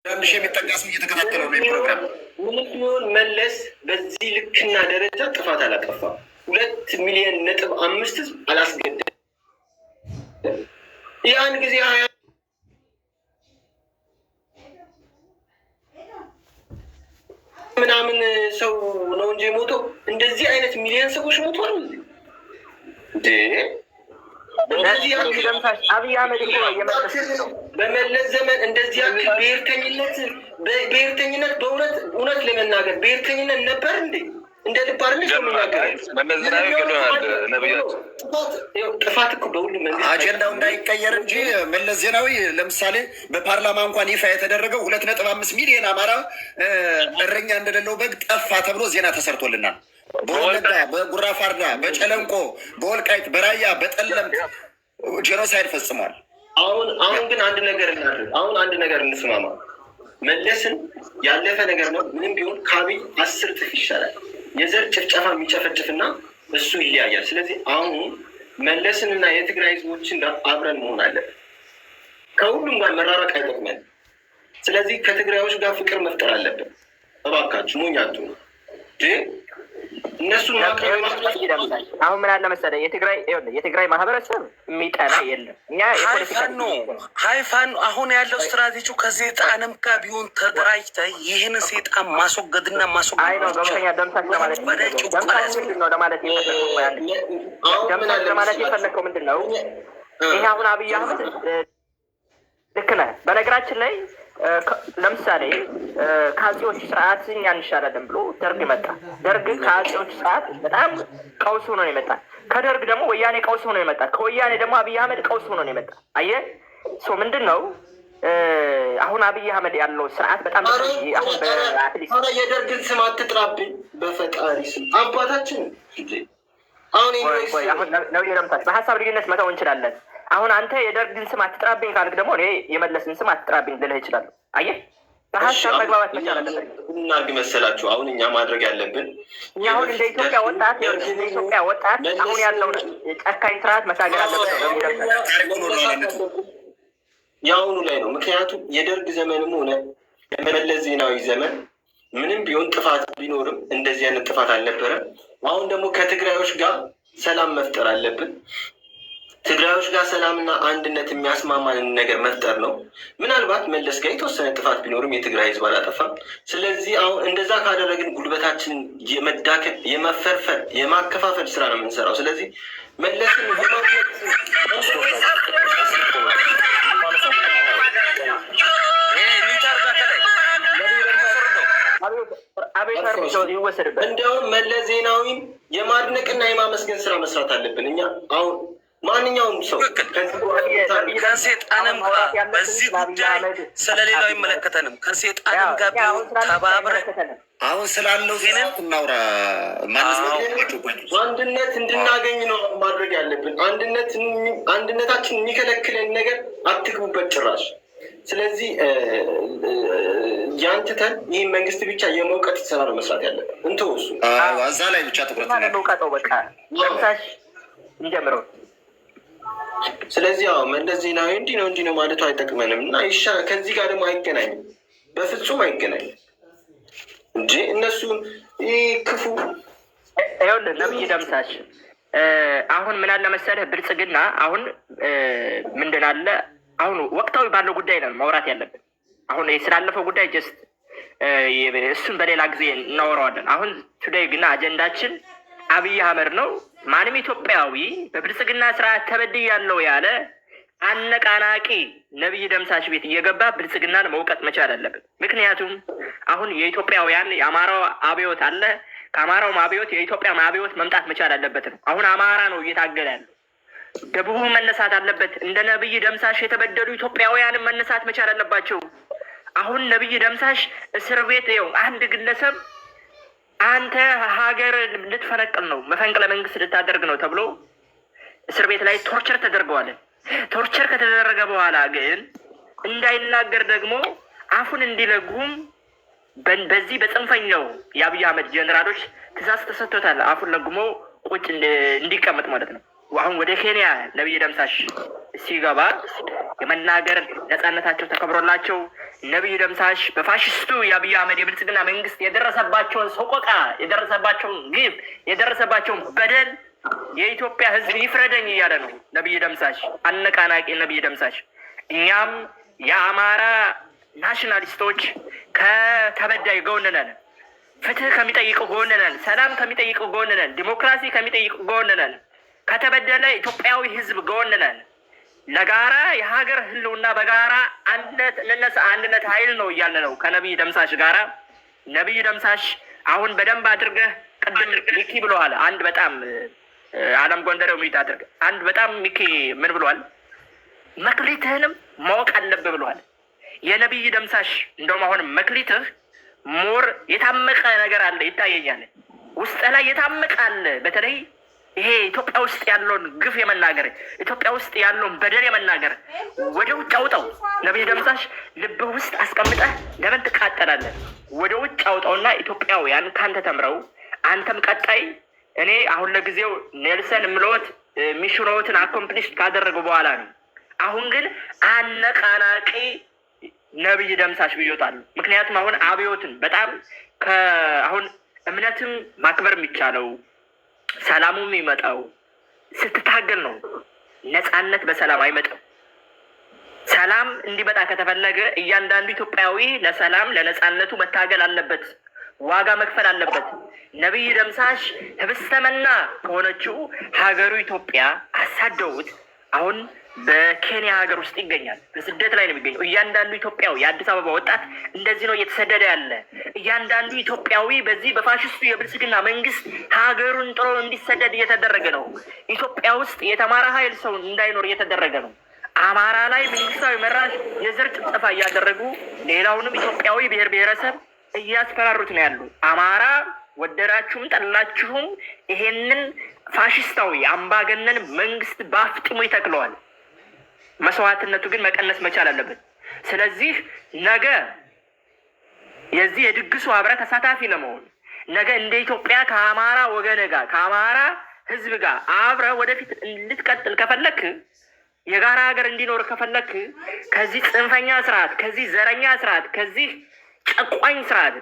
አንድ ሺህ የሚጠጋ ሰው እየተከታተለው ነው ፕሮግራም። ምንም ቢሆን መለስ በዚህ ልክና ደረጃ ጥፋት አላጠፋም። 2.5 ሚሊዮን ህዝብ አላስገደም። ያን ጊዜ ምናምን ሰው ነው እንጂ ሞቶ እንደዚህ አይነት ሚሊዮን ሰዎች ሞቷል እንዴ? አብይ አህመድ በመለስ ዘመን እንደዚህ ያክል ብሔርተኝነት በእውነት ለመናገር ብሔርተኝነት ነበር እንዴ? እንደ ልባር ጥፋት እኮ በሁሉም አጀንዳው እንዳይቀየር እንጂ መለስ ዜናዊ ለምሳሌ በፓርላማ እንኳን ይፋ የተደረገው 2.5 ሚሊዮን አማራ እረኛ እንደሌለው በግ ጠፋ ተብሎ ዜና ተሰርቶልናል። በወለጋ፣ በጉራ ፋርዳ፣ በጨለንቆ፣ በወልቃይት፣ በራያ፣ በጠለምት ጄኖሳይድ ፈጽሟል። አሁን ግን አንድ ነገር እንስማማ። መለስን ያለፈ ነገር ነው። ምንም ቢሆን ከአብይ 10 እጥፍ ይሻላል። የዘር ጭፍጨፋ የሚጨፈጭፍና እሱ ይለያያል። ስለዚህ አሁን መለስንና የትግራይ ህዝቦችን አብረን መሆን አለብን። ከሁሉም ጋር መራራቅ አይጠቅመን። ስለዚህ ከትግራዮች ጋር ፍቅር መፍጠር አለብን። እባካችሁ ሞኛቱ እነሱን አሁን ምን አለ መሰለህ፣ የትግራይ ማህበረሰብ የሚጠላ የለም። ሀይፋን አሁን ያለው ስትራቴጂው ከሴጣንም ጋር ቢሆን ተደራጅተህ ይህን ሴጣን ማስወገድና ለማለት የፈለግከው ምንድን ነው? ይሄ አሁን አብይ አህመድ ልክ ነህ። በነገራችን ላይ ለምሳሌ ከአጼዎች ስርዓት እኛ እንሻላለን ብሎ ደርግ መጣ። ደርግ ከአጼዎች ስርዓት በጣም ቀውስ ሆኖ ነው የመጣ። ከደርግ ደግሞ ወያኔ ቀውስ ሆኖ የመጣ። ከወያኔ ደግሞ አብይ አህመድ ቀውስ ሆኖ ነው የመጣ። አየህ ምንድን ነው አሁን አብይ አህመድ ያለው ስርዓት በጣም አሁን የደርግን ስም አትጥራብኝ በፈጣሪ ስም አባታችን። አሁን ነው የረምታች በሀሳብ ልዩነት መተው እንችላለን። አሁን አንተ የደርግን ስም አትጥራብኝ ካልክ ደግሞ እኔ የመለስን ስም አትጥራብኝ ልልህ እችላለሁ። አየህ በሀሳብ መግባባት መቻል አለብን። እናድርግ መሰላችሁ አሁን እኛ ማድረግ ያለብን እኛ አሁን እንደ ኢትዮጵያ ወጣት አሁን ያለውን ጨካኝ ስርዓት መታገል አለብን። የአሁኑ ላይ ነው። ምክንያቱም የደርግ ዘመንም ሆነ የመለስ ዜናዊ ዘመን ምንም ቢሆን ጥፋት ቢኖርም እንደዚህ አይነት ጥፋት አልነበረም። አሁን ደግሞ ከትግራዮች ጋር ሰላም መፍጠር አለብን። ትግራዮች ጋር ሰላምና አንድነት የሚያስማማንን ነገር መፍጠር ነው። ምናልባት መለስ ጋር የተወሰነ ጥፋት ቢኖርም የትግራይ ህዝብ አላጠፋም። ስለዚህ አሁን እንደዛ ካደረግን ጉልበታችንን የመዳከም የመፈርፈር የማከፋፈል ስራ ነው የምንሰራው። ስለዚህ መለስን እንዲያውም መለስ ዜናዊን የማድነቅና የማመስገን ስራ መስራት አለብን እኛ አሁን ማንኛውም ሰው ከሴጣንም ጋር በዚህ ጉዳይ ስለሌላው አይመለከተንም። ከሴጣንም ጋር ቢሆን ተባብረን አሁን ስላለው እናውራ። አንድነት እንድናገኝ ነው ማድረግ ያለብን። አንድነታችን የሚከለክለን ነገር አትግቡበት ጭራሽ። ስለዚህ ያንትተን ይህ መንግስት ብቻ የመውቀት ስራ ነው መስራት ያለብን። እንተወሱ እዛ ላይ ብቻ ትኩረት ነው በቃ እንጀምረው። ስለዚህ መለስ ዜናዊ እንዲህ ነው ማለቱ አይጠቅመንም እና ከዚህ ጋር ደግሞ አይገናኝም፣ በፍጹም አይገናኝም እንጂ እነሱ ክፉ ይኸውልህ ነብይ ደምሳሽ አሁን ምን አለ መሰለህ ብልጽግና አሁን ምንድን አለ አሁን ወቅታዊ ባለው ጉዳይ ነው ማውራት ያለብን። አሁን ስላለፈው ጉዳይ ጀስት እሱን በሌላ ጊዜ እናወራዋለን። አሁን ቱዴይ ግን አጀንዳችን አብይ አህመድ ነው። ማንም ኢትዮጵያዊ በብልጽግና ስርዓት ተበድያለሁ ያለ አነቃናቂ ነብይ ደምሳሽ ቤት እየገባ ብልጽግናን መውቀጥ መቻል አለብን። ምክንያቱም አሁን የኢትዮጵያውያን የአማራው አብዮት አለ። ከአማራው አብዮት የኢትዮጵያ አብዮት መምጣት መቻል አለበት ነው። አሁን አማራ ነው እየታገለ ያለው። ደቡቡ መነሳት አለበት። እንደ ነብይ ደምሳሽ የተበደሉ ኢትዮጵያውያንን መነሳት መቻል አለባቸው። አሁን ነብይ ደምሳሽ እስር ቤት አንድ ግለሰብ አንተ ሀገር ልትፈነቅል ነው መፈንቅለ መንግስት ልታደርግ ነው ተብሎ እስር ቤት ላይ ቶርቸር ተደርገዋል። ቶርቸር ከተደረገ በኋላ ግን እንዳይናገር ደግሞ አፉን እንዲለጉም በዚህ በጽንፈኛው የአብይ አህመድ ጀነራሎች ትእዛዝ ተሰጥቶታል። አፉን ለጉሞ ቁጭ እንዲቀመጥ ማለት ነው። አሁን ወደ ኬንያ ነብይ ደምሳሽ ሲገባ የመናገር ነፃነታቸው ተከብሮላቸው ነብይ ደምሳሽ በፋሽስቱ የአብይ አህመድ የብልጽግና መንግስት የደረሰባቸውን ሰቆቃ፣ የደረሰባቸውን ግፍ፣ የደረሰባቸውን በደል የኢትዮጵያ ሕዝብ ይፍረደኝ እያለ ነው ነብይ ደምሳሽ፣ አነቃናቂ ነብይ ደምሳሽ። እኛም የአማራ ናሽናሊስቶች ከተበዳይ ጎን ነን፣ ፍትህ ከሚጠይቁ ጎን ነን፣ ሰላም ከሚጠይቁ ጎን ነን፣ ዲሞክራሲ ከሚጠይቁ ጎን ነን፣ ከተበደለ ኢትዮጵያዊ ሕዝብ ጎን ነን። ለጋራ የሀገር ህልውና በጋራ አንድነት እንነሳ፣ አንድነት ኃይል ነው እያለ ነው ከነብይ ደምሳሽ ጋራ። ነብይ ደምሳሽ አሁን በደንብ አድርገህ ቅድም ሚኪ ብለዋል። አንድ በጣም አለም ጎንደሬው ሚት አድርገህ አንድ በጣም ሚኪ ምን ብለዋል? መክሊትህንም ማወቅ አለብህ ብለዋል። የነብይ ደምሳሽ እንደውም አሁን መክሊትህ ሞር የታመቀ ነገር አለ ይታየኛል፣ ውስጥ ላይ የታመቀ አለ። በተለይ ይሄ ኢትዮጵያ ውስጥ ያለውን ግፍ የመናገር ኢትዮጵያ ውስጥ ያለውን በደል የመናገር ወደ ውጭ አውጣው። ነብይ ደምሳሽ ልብህ ውስጥ አስቀምጠህ ለምን ትቃጠላለህ? ወደ ውጭ አውጣውና ኢትዮጵያውያን ካንተ ተምረው አንተም ቀጣይ እኔ አሁን ለጊዜው ኔልሰን ምሎት ሚሽኖትን አኮምፕሊሽ ካደረጉ በኋላ ነው። አሁን ግን አነቃናቂ ነብይ ደምሳሽ ብዮታሉ። ምክንያቱም አሁን አብዮትን በጣም አሁን እምነትም ማክበር የሚቻለው ሰላሙ የሚመጣው ስትታገል ነው። ነፃነት በሰላም አይመጣም። ሰላም እንዲመጣ ከተፈለገ እያንዳንዱ ኢትዮጵያዊ ለሰላም ለነፃነቱ መታገል አለበት፣ ዋጋ መክፈል አለበት። ነብይ ደምሳሽ ህብስተመና ከሆነችው ሀገሩ ኢትዮጵያ አሳደውት አሁን በኬንያ ሀገር ውስጥ ይገኛል። በስደት ላይ ነው የሚገኘው። እያንዳንዱ ኢትዮጵያዊ የአዲስ አበባ ወጣት እንደዚህ ነው እየተሰደደ ያለ። እያንዳንዱ ኢትዮጵያዊ በዚህ በፋሽስቱ የብልጽግና መንግስት ሀገሩን ጥሎ እንዲሰደድ እየተደረገ ነው። ኢትዮጵያ ውስጥ የተማረ ኃይል ሰው እንዳይኖር እየተደረገ ነው። አማራ ላይ መንግስታዊ መራሽ የዘር ጭፍጨፋ እያደረጉ ሌላውንም ኢትዮጵያዊ ብሔር ብሔረሰብ እያስፈራሩት ነው ያሉ። አማራ ወደዳችሁም ጠላችሁም ይሄንን ፋሽስታዊ አምባገነን መንግስት በአፍጢሙ ይተክለዋል። መስዋዕትነቱ ግን መቀነስ መቻል አለበት። ስለዚህ ነገ የዚህ የድግሱ አብረ ተሳታፊ ለመሆን ነገ እንደ ኢትዮጵያ ከአማራ ወገን ጋር ከአማራ ህዝብ ጋር አብረ ወደፊት እንድትቀጥል ከፈለክ፣ የጋራ ሀገር እንዲኖር ከፈለክ ከዚህ ጽንፈኛ ስርዓት፣ ከዚህ ዘረኛ ስርዓት፣ ከዚህ ጨቋኝ ስርዓት፣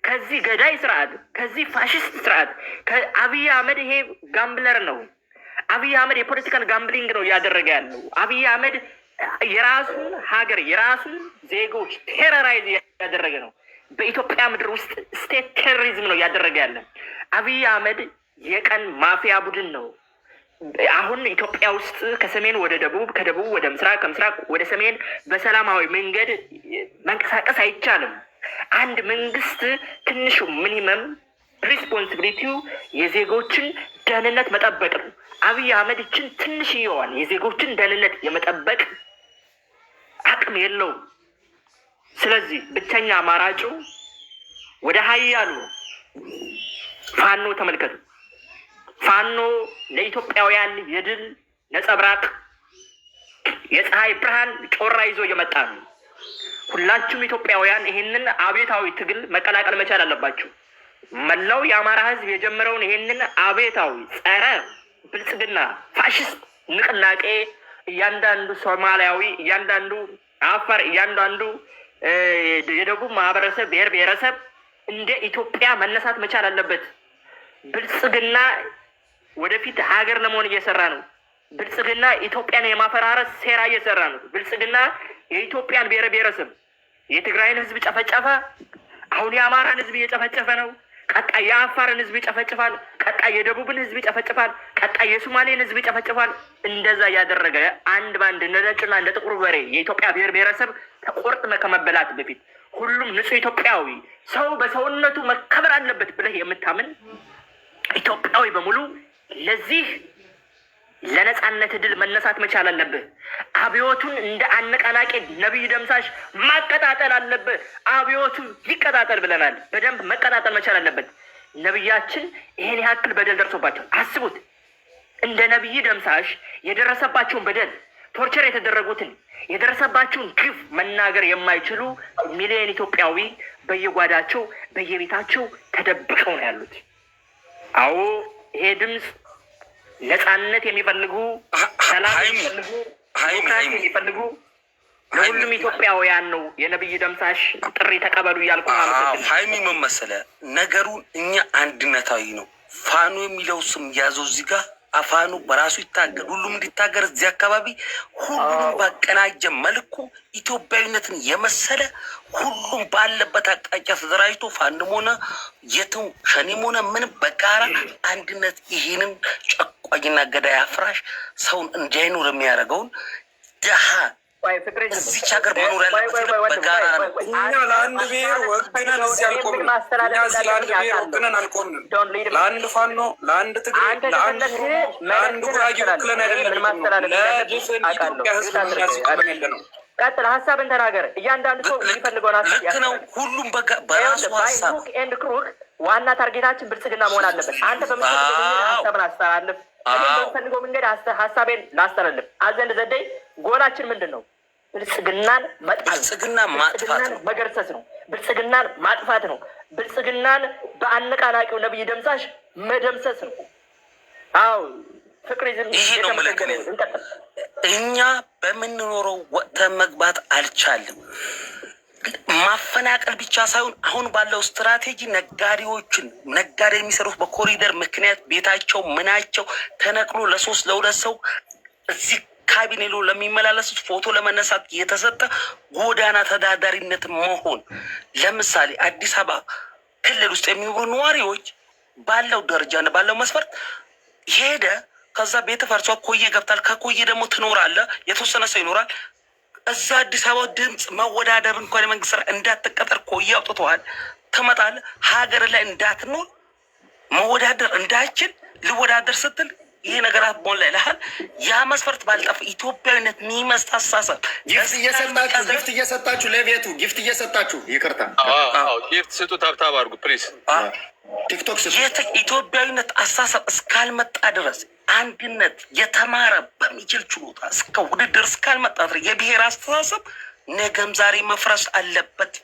ከዚህ ገዳይ ስርዓት፣ ከዚህ ፋሽስት ስርዓት ከአብይ አህመድ ይሄ ጋምብለር ነው። አብይ አህመድ የፖለቲካል ጋምብሊንግ ነው እያደረገ ያለው። አብይ አህመድ የራሱን ሀገር የራሱን ዜጎች ቴረራይዝ እያደረገ ነው። በኢትዮጵያ ምድር ውስጥ ስቴት ቴሮሪዝም ነው እያደረገ ያለ። አብይ አህመድ የቀን ማፊያ ቡድን ነው። አሁን ኢትዮጵያ ውስጥ ከሰሜን ወደ ደቡብ፣ ከደቡብ ወደ ምስራቅ፣ ከምስራቅ ወደ ሰሜን በሰላማዊ መንገድ መንቀሳቀስ አይቻልም። አንድ መንግስት ትንሹ ሚኒመም ሪስፖንሲቢሊቲው የዜጎችን ደህንነት መጠበቅ ነው። አብይ አህመድ ይችን ትንሽዬዋን የዜጎችን ደህንነት የመጠበቅ አቅም የለውም። ስለዚህ ብቸኛ አማራጩ ወደ ሀያሉ ፋኖ ተመልከቱ። ፋኖ ለኢትዮጵያውያን የድል ነጸብራቅ የፀሐይ ብርሃን ጮራ ይዞ እየመጣ ነው። ሁላችሁም ኢትዮጵያውያን ይሄንን አቤታዊ ትግል መቀላቀል መቻል አለባችሁ። መላው የአማራ ህዝብ የጀመረውን ይሄንን አቤታዊ ጸረ ብልጽግና ፋሽስት ንቅናቄ እያንዳንዱ ሶማሊያዊ፣ እያንዳንዱ አፋር፣ እያንዳንዱ የደቡብ ማህበረሰብ ብሔር ብሔረሰብ እንደ ኢትዮጵያ መነሳት መቻል አለበት። ብልጽግና ወደፊት ሀገር ለመሆን እየሰራ ነው። ብልጽግና ኢትዮጵያን የማፈራረስ ሴራ እየሰራ ነው። ብልጽግና የኢትዮጵያን ብሔር ብሔረሰብ የትግራይን ህዝብ ጨፈጨፈ። አሁን የአማራን ህዝብ እየጨፈጨፈ ነው። ቀጣይ የአፋርን ህዝብ ይጨፈጭፋል። ቀጣይ የደቡብን ህዝብ ይጨፈጭፋል። ቀጣይ የሶማሌን ህዝብ ይጨፈጭፋል። እንደዛ እያደረገ አንድ ባንድ እንደ ነጭና እንደ ጥቁር በሬ የኢትዮጵያ ብሔር ብሔረሰብ ተቆርጥመ ከመበላት በፊት ሁሉም ንጹህ ኢትዮጵያዊ ሰው በሰውነቱ መከበር አለበት ብለህ የምታምን ኢትዮጵያዊ በሙሉ ለዚህ ለነጻነት ድል መነሳት መቻል አለብህ። አብዮቱን እንደ አነቃናቂ ነብይ ደምሳሽ ማቀጣጠል አለብህ። አብዮቱ ይቀጣጠል ብለናል። በደንብ መቀጣጠል መቻል አለበት። ነብያችን ይሄን ያክል በደል ደርሶባቸው አስቡት። እንደ ነብይ ደምሳሽ የደረሰባቸውን በደል ቶርቸር የተደረጉትን የደረሰባቸውን ግፍ መናገር የማይችሉ ሚሊዮን ኢትዮጵያዊ በየጓዳቸው በየቤታቸው ተደብቀው ነው ያሉት። አዎ ይሄ ድምፅ ነጻነት የሚፈልጉ ሰላም የሚፈልጉ ዲሞክራሲ የሚፈልጉ ሁሉም ኢትዮጵያውያን ነው የነብይ ደምሳሽ ጥሪ ተቀበሉ እያልኩ ማለት ሀይሚ ምን መሰለህ ነገሩን እኛ አንድነታዊ ነው ፋኖ የሚለው ስም ያዘው እዚህ ጋር አፋኑ በራሱ ይታገል ሁሉም እንዲታገር እዚህ አካባቢ ሁሉም ባቀናጀ መልኩ ኢትዮጵያዊነትን የመሰለ ሁሉም ባለበት አቅጣጫ ተደራጅቶ ፋንም ሆነ የትም ሸኔም ሆነ ምን በጋራ አንድነት ይሄንን ጨቋኝና ገዳይ አፍራሽ ሰውን እንዳይኖር የሚያደርገውን ደሃ እዚች ሀገር መኖር ያለበት በጋራ ነው። እኛ ለአንድ ብሔር ወግነን እዚህ አልቆምንም። እኛ እዚህ ለአንድ ብሔር ወግነን አልቆምንም። ለአንድ ፋኖ፣ ለአንድ ትግሬ፣ ለአንድ ጉራጌ ወክለን አይደለም። ለድፍን ኢትዮጵያ ሕዝብ የሚያስቆመን የለ ነው። ቀጥል፣ ሀሳብን ተናገር። እያንዳንዱ ሰው የሚፈልገውን ሀሳብ ልክ ነው። ሁሉም በራሱ ሀሳብ ኤንድ ክሩክ ዋና ታርጌታችን ብልጽግና መሆን አለበት። አንተ በምትፈልገው ሀሳብን አስተላልፍ፣ እኔ በምፈልገው መንገድ ሀሳቤን ላስተላልፍ። አዘንድ ዘደይ ጎላችን ምንድን ነው? ብልጽግናን ብልጽግና ማጥፋት ነው፣ መገርሰስ ነው። ብልጽግናን ማጥፋት ነው። ብልጽግናን በአነቃናቂው ነብይ ደምሳሽ መደምሰስ ነው። አዎ ፍቅሪዝም ይሄ ነው ምልክት። እኛ በምንኖረው ወጥተን መግባት አልቻልም። ማፈናቀል ብቻ ሳይሆን አሁን ባለው ስትራቴጂ ነጋዴዎችን ነጋዴ የሚሰሩት በኮሪደር ምክንያት ቤታቸው ምናቸው ተነቅሎ ለሶስት ለሁለት ሰው እዚህ ካቢኔ ለሚመላለሱት ፎቶ ለመነሳት የተሰጠ ጎዳና ተዳዳሪነት መሆን። ለምሳሌ አዲስ አበባ ክልል ውስጥ የሚኖሩ ነዋሪዎች ባለው ደረጃና ባለው መስፈርት ሄደ ከዛ ቤት ፈርሷ ኮዬ ገብታል። ከኮዬ ደግሞ ትኖራለህ፣ የተወሰነ ሰው ይኖራል። እዛ አዲስ አበባ ድምፅ መወዳደር እንኳን የመንግስት ስራ እንዳትቀጠር ኮዬ አውጥተዋል። ትመጣለህ ሀገር ላይ እንዳትኖር መወዳደር እንዳይችል ልወዳደር ስትል ይሄ ነገር ሞላ ይልሃል። ያ መስፈርት ባልጠፍ ኢትዮጵያዊነት የሚመስል አስተሳሰብ ጊፍት እየሰጣችሁ ለቤቱ ጊፍት እየሰጣችሁ ይቅርታ፣ ጊፍት ስጡ፣ ታብታብ አድርጉ ፕሊዝ። ቲክቶክ ኢትዮጵያዊነት አስተሳሰብ እስካልመጣ ድረስ አንድነት የተማረ በሚችል ችሎታ እስከ ውድድር እስካልመጣ ድረስ የብሔር አስተሳሰብ ነገም ዛሬ መፍረስ አለበት።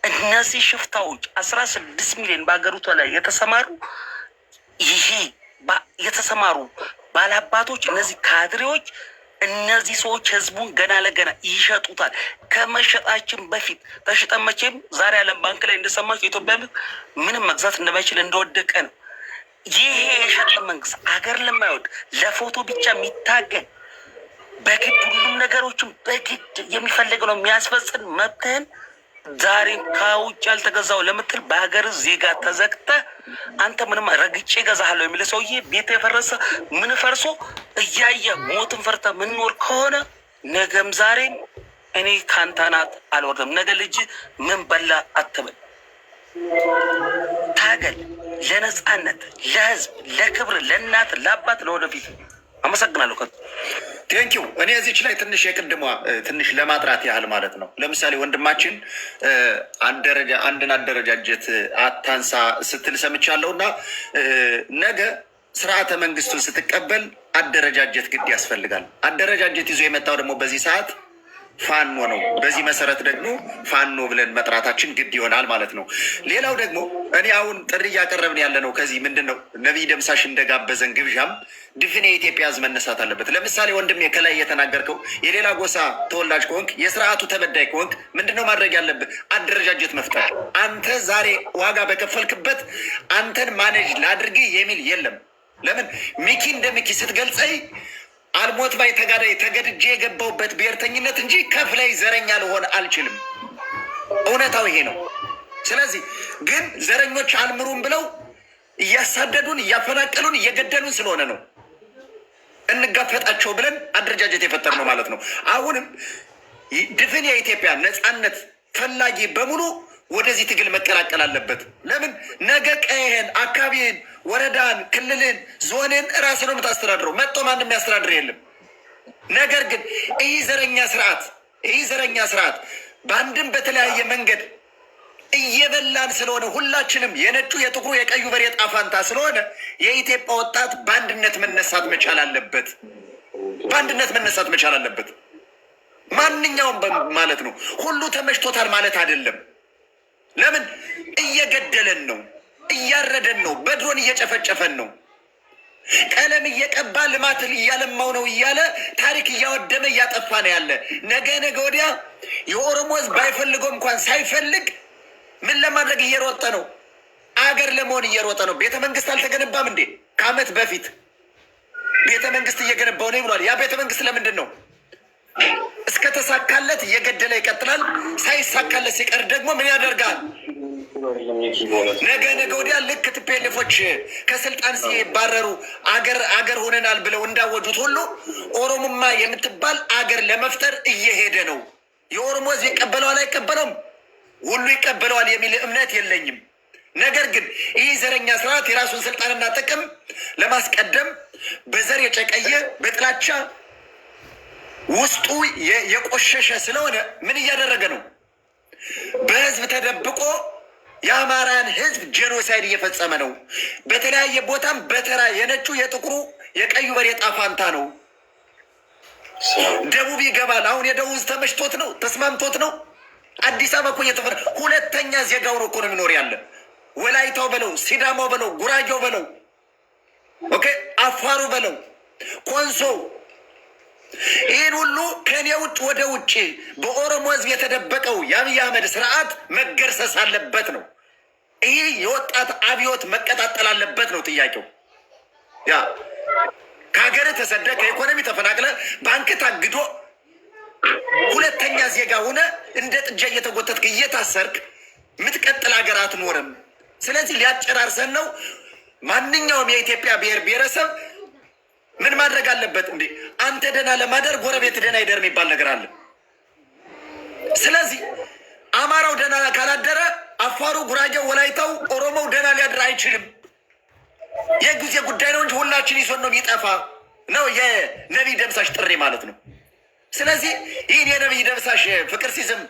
እነዚህ ሽፍታዎች 16 ሚሊዮን በሀገሪቷ ላይ የተሰማሩ ይሄ የተሰማሩ ባላባቶች እነዚህ ካድሬዎች እነዚህ ሰዎች ህዝቡን ገና ለገና ይሸጡታል። ከመሸጣችን በፊት ተሽጠን መቼም ዛሬ ዓለም ባንክ ላይ እንደሰማችሁ የኢትዮጵያ ምንም መግዛት እንደማይችል እንደወደቀ ነው። ይሄ የሸጠ መንግስት አገር ለማይወድ ለፎቶ ብቻ የሚታገል በግድ ሁሉም ነገሮችን በግድ የሚፈልግ ነው የሚያስፈጽን መብትህን ዛሬም ከውጭ ያልተገዛው ለምትል በሀገር ዜጋ ተዘግተ አንተ ምንም ረግጬ ገዛሃለሁ የሚል ሰውዬ ቤት የፈረሰ ምን ፈርሶ እያየ ሞትን ፈርተ ምንኖር ከሆነ ነገም ዛሬም እኔ ካንተ ናት አልወርድም። ነገ ልጅ ምን በላ አትበል። ታገል ለነጻነት፣ ለህዝብ፣ ለክብር፣ ለእናት፣ ለአባት፣ ለወደፊት። አመሰግናለሁ። ቴንኪው። እኔ እዚች ላይ ትንሽ የቅድሟ ትንሽ ለማጥራት ያህል ማለት ነው። ለምሳሌ ወንድማችን አንድን አደረጃጀት አታንሳ ስትል ሰምቻለሁ እና ነገ ስርዓተ መንግስቱን ስትቀበል አደረጃጀት ግድ ያስፈልጋል። አደረጃጀት ይዞ የመጣው ደግሞ በዚህ ሰዓት ፋኖ ነው። በዚህ መሰረት ደግሞ ፋኖ ብለን መጥራታችን ግድ ይሆናል ማለት ነው። ሌላው ደግሞ እኔ አሁን ጥሪ እያቀረብን ያለ ነው። ከዚህ ምንድን ነው ነቢይ ደምሳሽ እንደጋበዘን ግብዣም ድፍን የኢትዮጵያ ህዝብ መነሳት አለበት። ለምሳሌ ወንድሜ ከላይ የተናገርከው የሌላ ጎሳ ተወላጅ ከሆንክ የስርዓቱ ተበዳይ ከሆንክ ምንድነው ማድረግ ያለብህ? አደረጃጀት መፍጠር። አንተ ዛሬ ዋጋ በከፈልክበት አንተን ማኔጅ ላድርግ የሚል የለም። ለምን ሚኪ እንደ ሚኪ ስትገልጸኝ አልሞት ባይ ተጋዳይ ተገድጄ የገባውበት ብሔርተኝነት እንጂ ከፍ ላይ ዘረኛ ልሆን አልችልም። እውነታው ይሄ ነው። ስለዚህ ግን ዘረኞች አልምሩም ብለው እያሳደዱን እያፈናቀሉን እየገደሉን ስለሆነ ነው እንጋፈጣቸው ብለን አደረጃጀት የፈጠር ነው ማለት ነው። አሁንም ድፍን የኢትዮጵያ ነፃነት ፈላጊ በሙሉ ወደዚህ ትግል መቀላቀል አለበት። ለምን ነገ ቀይህን፣ አካባቢን፣ ወረዳን፣ ክልልን፣ ዞንን እራስህ ነው የምታስተዳድረው። መጥቶ ማንም የሚያስተዳድር የለም። ነገር ግን ይህ ዘረኛ ስርዓት በአንድም በተለያየ መንገድ እየበላን ስለሆነ ሁላችንም የነጩ የጥቁሩ የቀዩ በሬ ዕጣ ፈንታ ስለሆነ የኢትዮጵያ ወጣት በአንድነት መነሳት መቻል አለበት። በአንድነት መነሳት መቻል አለበት። ማንኛውም ማለት ነው። ሁሉ ተመችቶታል ማለት አይደለም። ለምን እየገደለን ነው፣ እያረደን ነው፣ በድሮን እየጨፈጨፈን ነው። ቀለም እየቀባ ልማት እያለማው ነው እያለ ታሪክ እያወደመ እያጠፋ ነው ያለ። ነገ ወዲያ የኦሮሞ ህዝብ ባይፈልገው እንኳን ሳይፈልግ ምን ለማድረግ እየሮጠ ነው? አገር ለመሆን እየሮጠ ነው። ቤተ መንግስት አልተገነባም እንዴ? ከአመት በፊት ቤተ መንግስት እየገነባው ነው ብሏል። ያ ቤተ መንግስት ለምንድን ነው? እስከተሳካለት እየገደለ ይቀጥላል። ሳይሳካለት ሲቀር ደግሞ ምን ያደርጋል? ነገ ወዲያ ልክ ቲፒኤልኤፎች ከስልጣን ሲባረሩ አገር ሆነናል ብለው እንዳወጁት ሁሉ ኦሮሞማ የምትባል አገር ለመፍጠር እየሄደ ነው። የኦሮሞ ህዝብ ይቀበለዋል አይቀበለውም? ሁሉ ይቀበለዋል የሚል እምነት የለኝም። ነገር ግን ይህ ዘረኛ ስርዓት የራሱን ስልጣንና ጥቅም ለማስቀደም በዘር የጨቀየ በጥላቻ ውስጡ የቆሸሸ ስለሆነ ምን እያደረገ ነው? በህዝብ ተደብቆ የአማራን ህዝብ ጄኖሳይድ እየፈጸመ ነው። በተለያየ ቦታም በተራ የነጩ የጥቁሩ የቀዩ በሬ ዕጣ ፈንታ ነው። ደቡብ ይገባል። አሁን የደቡብ ህዝብ ተመችቶት ነው ተስማምቶት ነው። አዲስ አበባ እኮ እየተፈረ ሁለተኛ ዜጋው ነው እኮ ነው የሚኖር ያለ። ወላይታው በለው፣ ሲዳማው በለው፣ ጉራጌው በለው፣ ኦኬ አፋሩ በለው፣ ኮንሶ ይህን ሁሉ ከኔ ውጭ ወደ ውጭ በኦሮሞ ህዝብ የተደበቀው የአብይ አህመድ ስርዓት መገርሰስ አለበት ነው። ይህ የወጣት አብዮት መቀጣጠል አለበት ነው ጥያቄው። ያ ከሀገር ተሰደ ከኢኮኖሚ ተፈናቅለ ባንክ ታግዶ ሁለተኛ ዜጋ ሆነ እንደ ጥጃ እየተጎተትክ እየታሰርክ የምትቀጥል ሀገር አትኖርም። ስለዚህ ሊያጨራርሰን ነው። ማንኛውም የኢትዮጵያ ብሔር ብሔረሰብ ምን ማድረግ አለበት? እንዴ አንተ ደህና ለማደር ጎረቤት ደህና ይደር የሚባል ነገር አለ። ስለዚህ አማራው ደህና ካላደረ አፋሩ፣ ጉራጌው፣ ወላይታው፣ ኦሮሞው ደህና ሊያድር አይችልም። የጊዜ ጉዳይ ነው እንጂ ሁላችን ይዞን ነው የሚጠፋ ነው የነቢይ ደምሳሽ ጥሪ ማለት ነው። ስለዚህ ይህን የነቢይ ደምሳሽ ፍቅር ሲዝም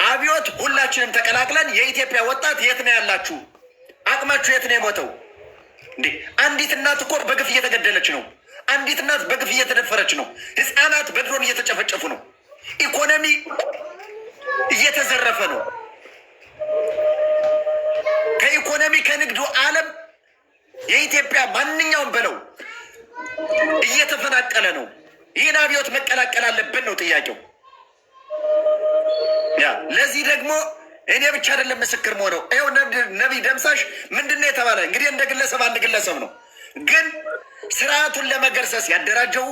አብዮት ሁላችንም ተቀላቅለን የኢትዮጵያ ወጣት የት ነው ያላችሁ? አቅማችሁ የት ነው የሞተው? እንዴ አንዲት እናት እኮ በግፍ እየተገደለች ነው። አንዲት እናት በግፍ እየተደፈረች ነው። ህፃናት በድሮን እየተጨፈጨፉ ነው። ኢኮኖሚ እየተዘረፈ ነው። ከኢኮኖሚ ከንግዱ ዓለም የኢትዮጵያ ማንኛውም በለው እየተፈናቀለ ነው። ይህን አብዮት መቀላቀል አለብን ነው ጥያቄው። ያ ለዚህ ደግሞ እኔ ብቻ አይደለም ምስክር መሆነው። ይኸው ነቢይ ደምሳሽ ምንድነው የተባለ? እንግዲህ እንደ ግለሰብ አንድ ግለሰብ ነው፣ ግን ስርዓቱን ለመገርሰስ ያደራጀው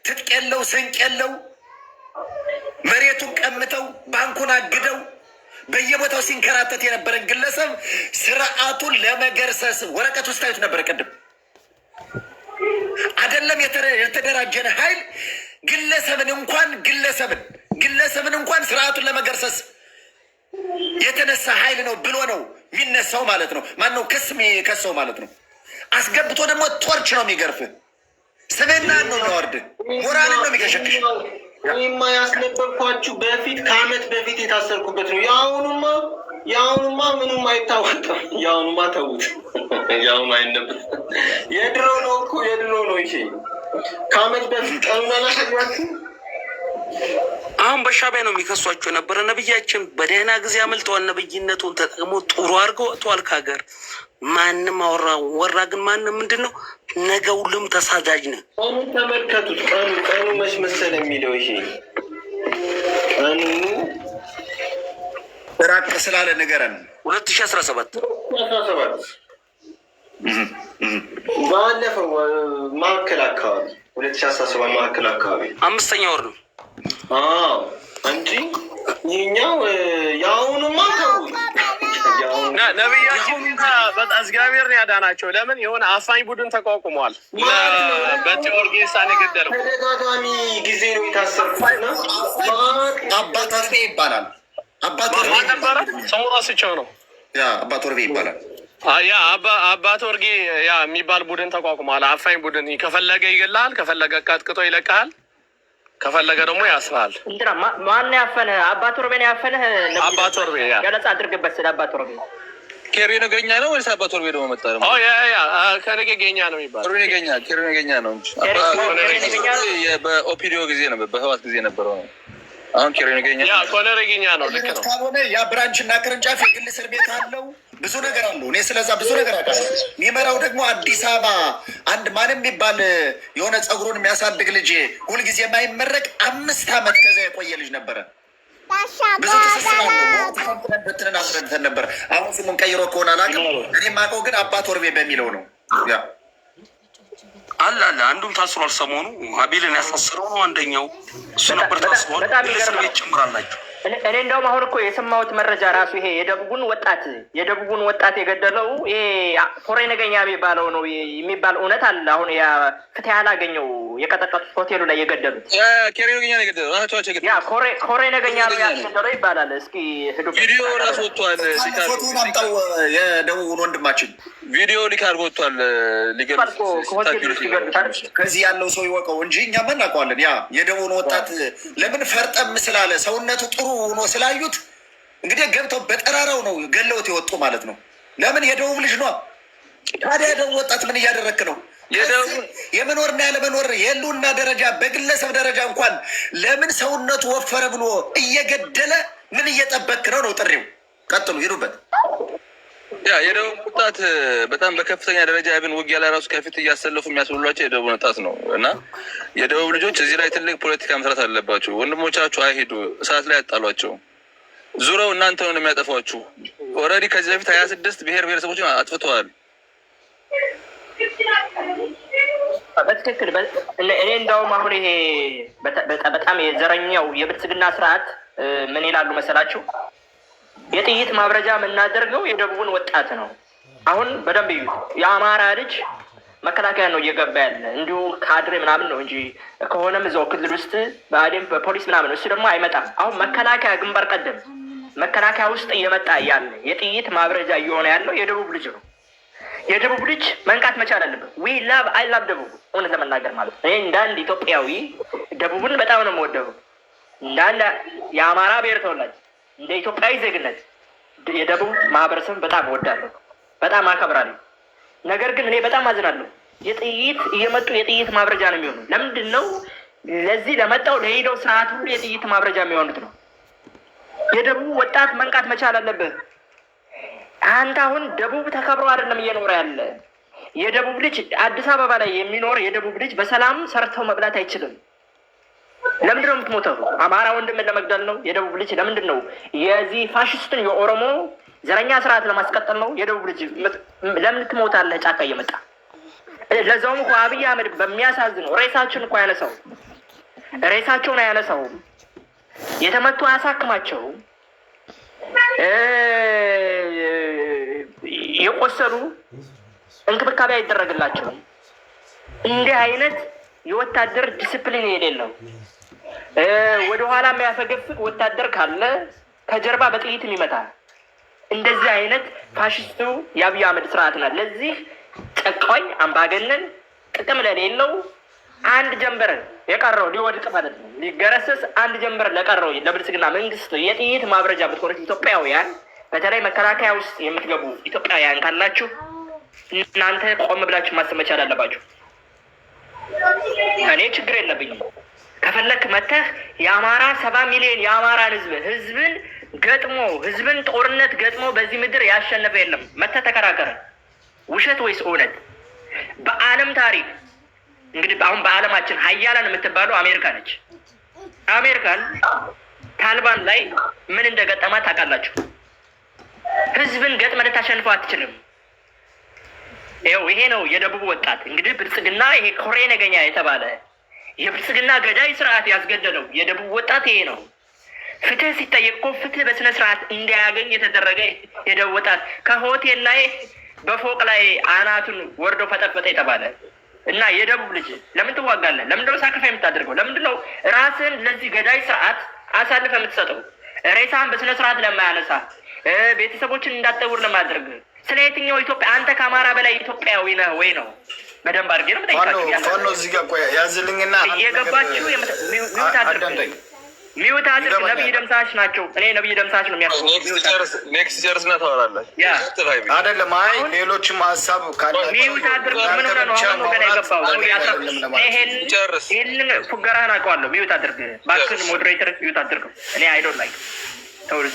ትጥቅ የለው ስንቅ የለው፣ መሬቱን ቀምተው ባንኩን አግደው በየቦታው ሲንከራተት የነበረን ግለሰብ ስርዓቱን ለመገርሰስ ወረቀት ውስጥ ታዩት ነበር። ቅድም አይደለም የተደራጀን ኃይል ግለሰብን እንኳን ስርዓቱን ለመገርሰስ የተነሳ ኃይል ነው ብሎ ነው የሚነሳው ማለት ነው። ማነው ክስ የሚከሰው ማለት ነው። አስገብቶ ደግሞ ቶርች ነው የሚገርፍ፣ ስብዕና ነው የሚያወርድ፣ ሞራልን ነው የሚከሸክሽ። ይህማ ያስነበብኳችሁ በፊት ከአመት በፊት የታሰርኩበት ነው። የአሁኑማ ምንም አይታወቅም። የአሁኑማ ተዉት፣ የአሁኑ አይነብት። የድሮ ነው እኮ የድሮ ነው። ይሄ ከአመት በፊት ቀኑን አላሳያችሁ። አሁን በሻዕቢያ ነው የሚከሷቸው የነበረ። ነብያችን በደህና ጊዜ አመልጠዋል። ነብይነቱን ተጠቅሞ ጥሩ አድርገው ወጥተዋል ከሀገር። ማንም ወራ ግን ማንም ምንድን ነው ነገ ሁሉም ተሳዳጅ ነው። ቀኑን ተመልከቱት። ቀኑ መች መሰለ የሚለው ይሄ ቀኑ ራቅ ስላለ ንገረን። 2017 ባለፈው ማዕከል አካባቢ 2017 ማዕከል አካባቢ 5ኛ ወር ነው እንጂ ይህኛው የአሁኑማ ተውት። ነቢያችን በጣም እግዚአብሔር ነው ያዳናቸው። ለምን የሆነ አፋኝ ቡድን ተቋቁሟል። በቴዎርጌሳን የገደለው ተደጋጋሚ ጊዜ ነው የታሰብኩትና አባት ወርቤ ይባላል። አባት ወርቤ ነበረ ሰው ራስቸው ነው። ያ አባት ወርቤ ይባላል። ያ አባት ወርጌ ያ የሚባል ቡድን ተቋቁሟል። አፋኝ ቡድን ከፈለገ ይገላል፣ ከፈለገ ቀጥቅጦ ይለቃል፣ ከፈለገ ደግሞ ያስራል። እንትና ማን ያፈነህ? አባት ወርቤ ነው ያፈነህ? አባት ወርቤ ያ ገለጻ አድርግበት ስለ አባት ወርቤ። ኬሬ ነገኛ ነው ወይስ አባት ወርቤ ደግሞ መጣ? ከነገኛ ነው የሚባለው። ኬሬ ነገኛ ነው እንጂ በኦፒዲዮ ጊዜ ነበር፣ በህዋት ጊዜ ነበረው ነው። አሁን ኬሬ ነገኛ ያ ኮነረገኛ ነው። ልክ ነው። ካልሆነ ያ ብራንች እና ቅርንጫፍ የግል እስር ቤት አለው። ብዙ ነገር አለው። እኔ ስለዛ ብዙ ነገር አውቃለሁ። የሚመራው ደግሞ አዲስ አበባ አንድ ማንም የሚባል የሆነ ፀጉሩን የሚያሳድግ ልጅ ሁልጊዜ የማይመረቅ 5 ዓመት ከዛ የቆየ ልጅ ነበረ። ብዙ ትስስራለበትንን አስረድተን ነበር። አሁን ስሙን ቀይሮ ከሆነ አላውቅም። እኔ የማውቀው ግን አባት ወርቤ በሚለው ነው። አለ አንዱም ታስሯል። ሰሞኑ አቤልን ያሳስረው ነው አንደኛው እሱ ነበር ታስሯል። ግለሰብ ይጨምራላችሁ። እኔ እንደውም አሁን እኮ የሰማሁት መረጃ ራሱ ይሄ የደቡቡን ወጣት የገደለው ይሄ ኮሬ ነገኛ የሚባለው ነው የሚባል እውነት አለ። አሁን ያ ፍትህ ያላገኘው የቀጠቀጡት ሆቴሉ ላይ የገደሉት ኬሬ ነገኛ ነው የገደለው። ያ ኮሬ ነገኛ ነው ያስገደለው ይባላል። እስኪ ሂዱ ቪዲዮ ራሱ ወጥቷል። ፎቶን አምጣው። የደቡቡን ወንድማችን ቪዲዮ ሊክ አድርጎ ወጥቷል። ከዚህ ያለው ሰው ይወቀው እንጂ እኛ ምን እናውቀዋለን። ያ የደቡቡን ወጣት ለምን ፈርጠም ስላለ ሰውነቱ ጥሩ ሆኖ ስላዩት እንግዲህ ገብተው በጠራራው ነው ገለውት የወጡ ማለት ነው። ለምን የደቡብ ልጅ ነው። ታዲያ የደቡብ ወጣት ምን እያደረክ ነው? የመኖርና ያለመኖር የህልውና ደረጃ በግለሰብ ደረጃ እንኳን ለምን ሰውነቱ ወፈረ ብሎ እየገደለ ምን እየጠበክ ነው? ጥሪው ቀጥሉ፣ ሂዱበት። የደቡብ ወጣት በጣም በከፍተኛ ደረጃ ብን ውጊያ ላይ ራሱ ከፊት እያሰለፉ የሚያስብሏቸው የደቡብ ወጣት ነው እና የደቡብ ልጆች እዚህ ላይ ትልቅ ፖለቲካ መስራት አለባቸው። ወንድሞቻችሁ አይሄዱ፣ እሳት ላይ ያጣሏቸው፣ ዙረው እናንተ ነው የሚያጠፏችሁ። ኦልሬዲ ከዚህ በፊት 26 ብሔር ብሔረሰቦችን አጥፍተዋል። በትክክል እኔ እንደውም አሁን ይሄ በጣም የዘረኛው የብልጽግና ስርዓት ምን ይላሉ መሰላችሁ? የጥይት ማብረጃ የምናደርገው የደቡቡን ወጣት ነው። አሁን በደንብ እዩ። የአማራ ልጅ መከላከያ ነው እየገባ ያለ እንዲሁ ካድሬ ምናምን ነው እንጂ ከሆነም እዛው ክልል ውስጥ በአዴም በፖሊስ ምናምን እሱ ደግሞ አይመጣም። አሁን መከላከያ ግንባር ቀደም መከላከያ ውስጥ እየመጣ ያለ የጥይት ማብረጃ እየሆነ ያለው የደቡብ ልጅ ነው። የደቡብ ልጅ መንቃት መቻል አለበት። ዊ ላቭ አይ ላቭ ደቡብ እውነት ለመናገር ማለት ነው። እኔ እንዳንድ ኢትዮጵያዊ ደቡብን በጣም ነው የምወደው። እንዳንድ የአማራ ብሔር ተወላጅ እንደ ኢትዮጵያዊ ዜግነት የደቡብ ማህበረሰብ በጣም እወዳለሁ፣ በጣም አከብራለሁ። ነገር ግን እኔ በጣም አዝናለሁ። የጥይት እየመጡ የጥይት ማብረጃ ነው የሚሆኑ። ለምንድን ነው ለዚህ ለመጣው ለሄደው ስርዓት ሁሉ የጥይት ማብረጃ የሚሆኑት ነው? የደቡብ ወጣት መንቃት መቻል አለብህ። አንተ አሁን ደቡብ ተከብሮ አይደለም እየኖረ ያለ። የደቡብ ልጅ አዲስ አበባ ላይ የሚኖር የደቡብ ልጅ በሰላም ሰርተው መብላት አይችልም። ለምንድን ነው የምትሞተው? አማራ ወንድምን ለመግደል ነው። የደቡብ ልጅ ለምንድን ነው የዚህ ፋሽስትን የኦሮሞ ዘረኛ ስርዓት ለማስቀጠል ነው። የደቡብ ልጅ ለምን ትሞታለህ? ጫካ እየመጣ ለዛውም እኮ አብይ አህመድ በሚያሳዝነው ሬሳቸውን እኮ አያነሳው፣ ሬሳቸውን አያነሳውም። የተመቱ አያሳክማቸው፣ የቆሰሉ እንክብካቤ አይደረግላቸው። እንዲህ አይነት የወታደር ዲስፕሊን የሌለው ወደኋላ የሚያፈገፍግ ወታደር ካለ ከጀርባ በጥይት የሚመታ እንደዚህ አይነት ፋሽስቱ የአብይ አህመድ ስርዓት ናት። ለዚህ ጨቋኝ አምባገነን ጥቅም ለሌለው አንድ ጀንበር የቀረው ሊወድቅ ማለት ነው ሊገረሰስ አንድ ጀንበር ለቀረው ለብልጽግና መንግስት የጥይት ማብረጃ ብትሆኑት ኢትዮጵያውያን፣ በተለይ መከላከያ ውስጥ የምትገቡ ኢትዮጵያውያን ካላችሁ እናንተ ቆም ብላችሁ ማሰብ መቻል አለባችሁ። እኔ ችግር የለብኝም። ከፈለክ መተህ የአማራ 70 ሚሊዮን የአማራን ህዝብን ጦርነት ገጥሞ በዚህ ምድር ያሸነፈ የለም። መተህ ተከራከረ። ውሸት ወይስ እውነት? በዓለም ታሪክ እንግዲህ አሁን በዓለማችን ሀያላን የምትባለው አሜሪካ ነች። አሜሪካን ታሊባን ላይ ምን እንደገጠማት ታውቃላችሁ? ህዝብን ገጥመህ ልታሸንፈው አትችልም። ይሄ ነው የደቡብ ወጣት እንግዲህ ብልጽግና። ይሄ ኮሬ ነገኛ የተባለ የብልጽግና ገዳይ ስርዓት ያስገደለው የደቡብ ወጣት ይሄ ነው። ፍትህ ሲጠየቅ እኮ ፍትህ በስነ ስርዓት እንዳያገኝ የተደረገ የደቡብ ወጣት ከሆቴል ላይ በፎቅ ላይ አናቱን ወርዶ ፈጠፈጠ የተባለ እና የደቡብ ልጅ ለምን ትዋጋለህ? ለምንድነው ሳክሪፋይ የምታደርገው? ለምንድነው ራስን ለዚህ ገዳይ ስርዓት አሳልፈ የምትሰጠው? ሬሳን በስነ ስርዓት ለማያነሳ ቤተሰቦችን እንዳትጠውር ለማድረግ ስለ የትኛው ኢትዮጵያ? አንተ ከአማራ በላይ ኢትዮጵያዊ ነህ ወይ ነው? በደንብ አድርጌ ነው ፋኖ እዚህ ጋር ቆይ ያዝልኝና እየገባችሁ ሚውት አድርግ። ነብይ ደምሳሽ ናቸው። እኔ ነብይ ደምሳሽ ነው የሚያስቡ። ኔክስት ጨርስና ታወራለህ አይደለም? አይ ሌሎችም ሀሳብ ካለ ሚውት አድርግ። ምን ሆነ ነው አሁን ወገን የገባው? ይሄንን ፉገራህን አውቀዋለሁ። ሚውት አድርግ እባክህን፣ ሞዴሬተር ሚውት አድርገው። እኔ አይዶን ላይ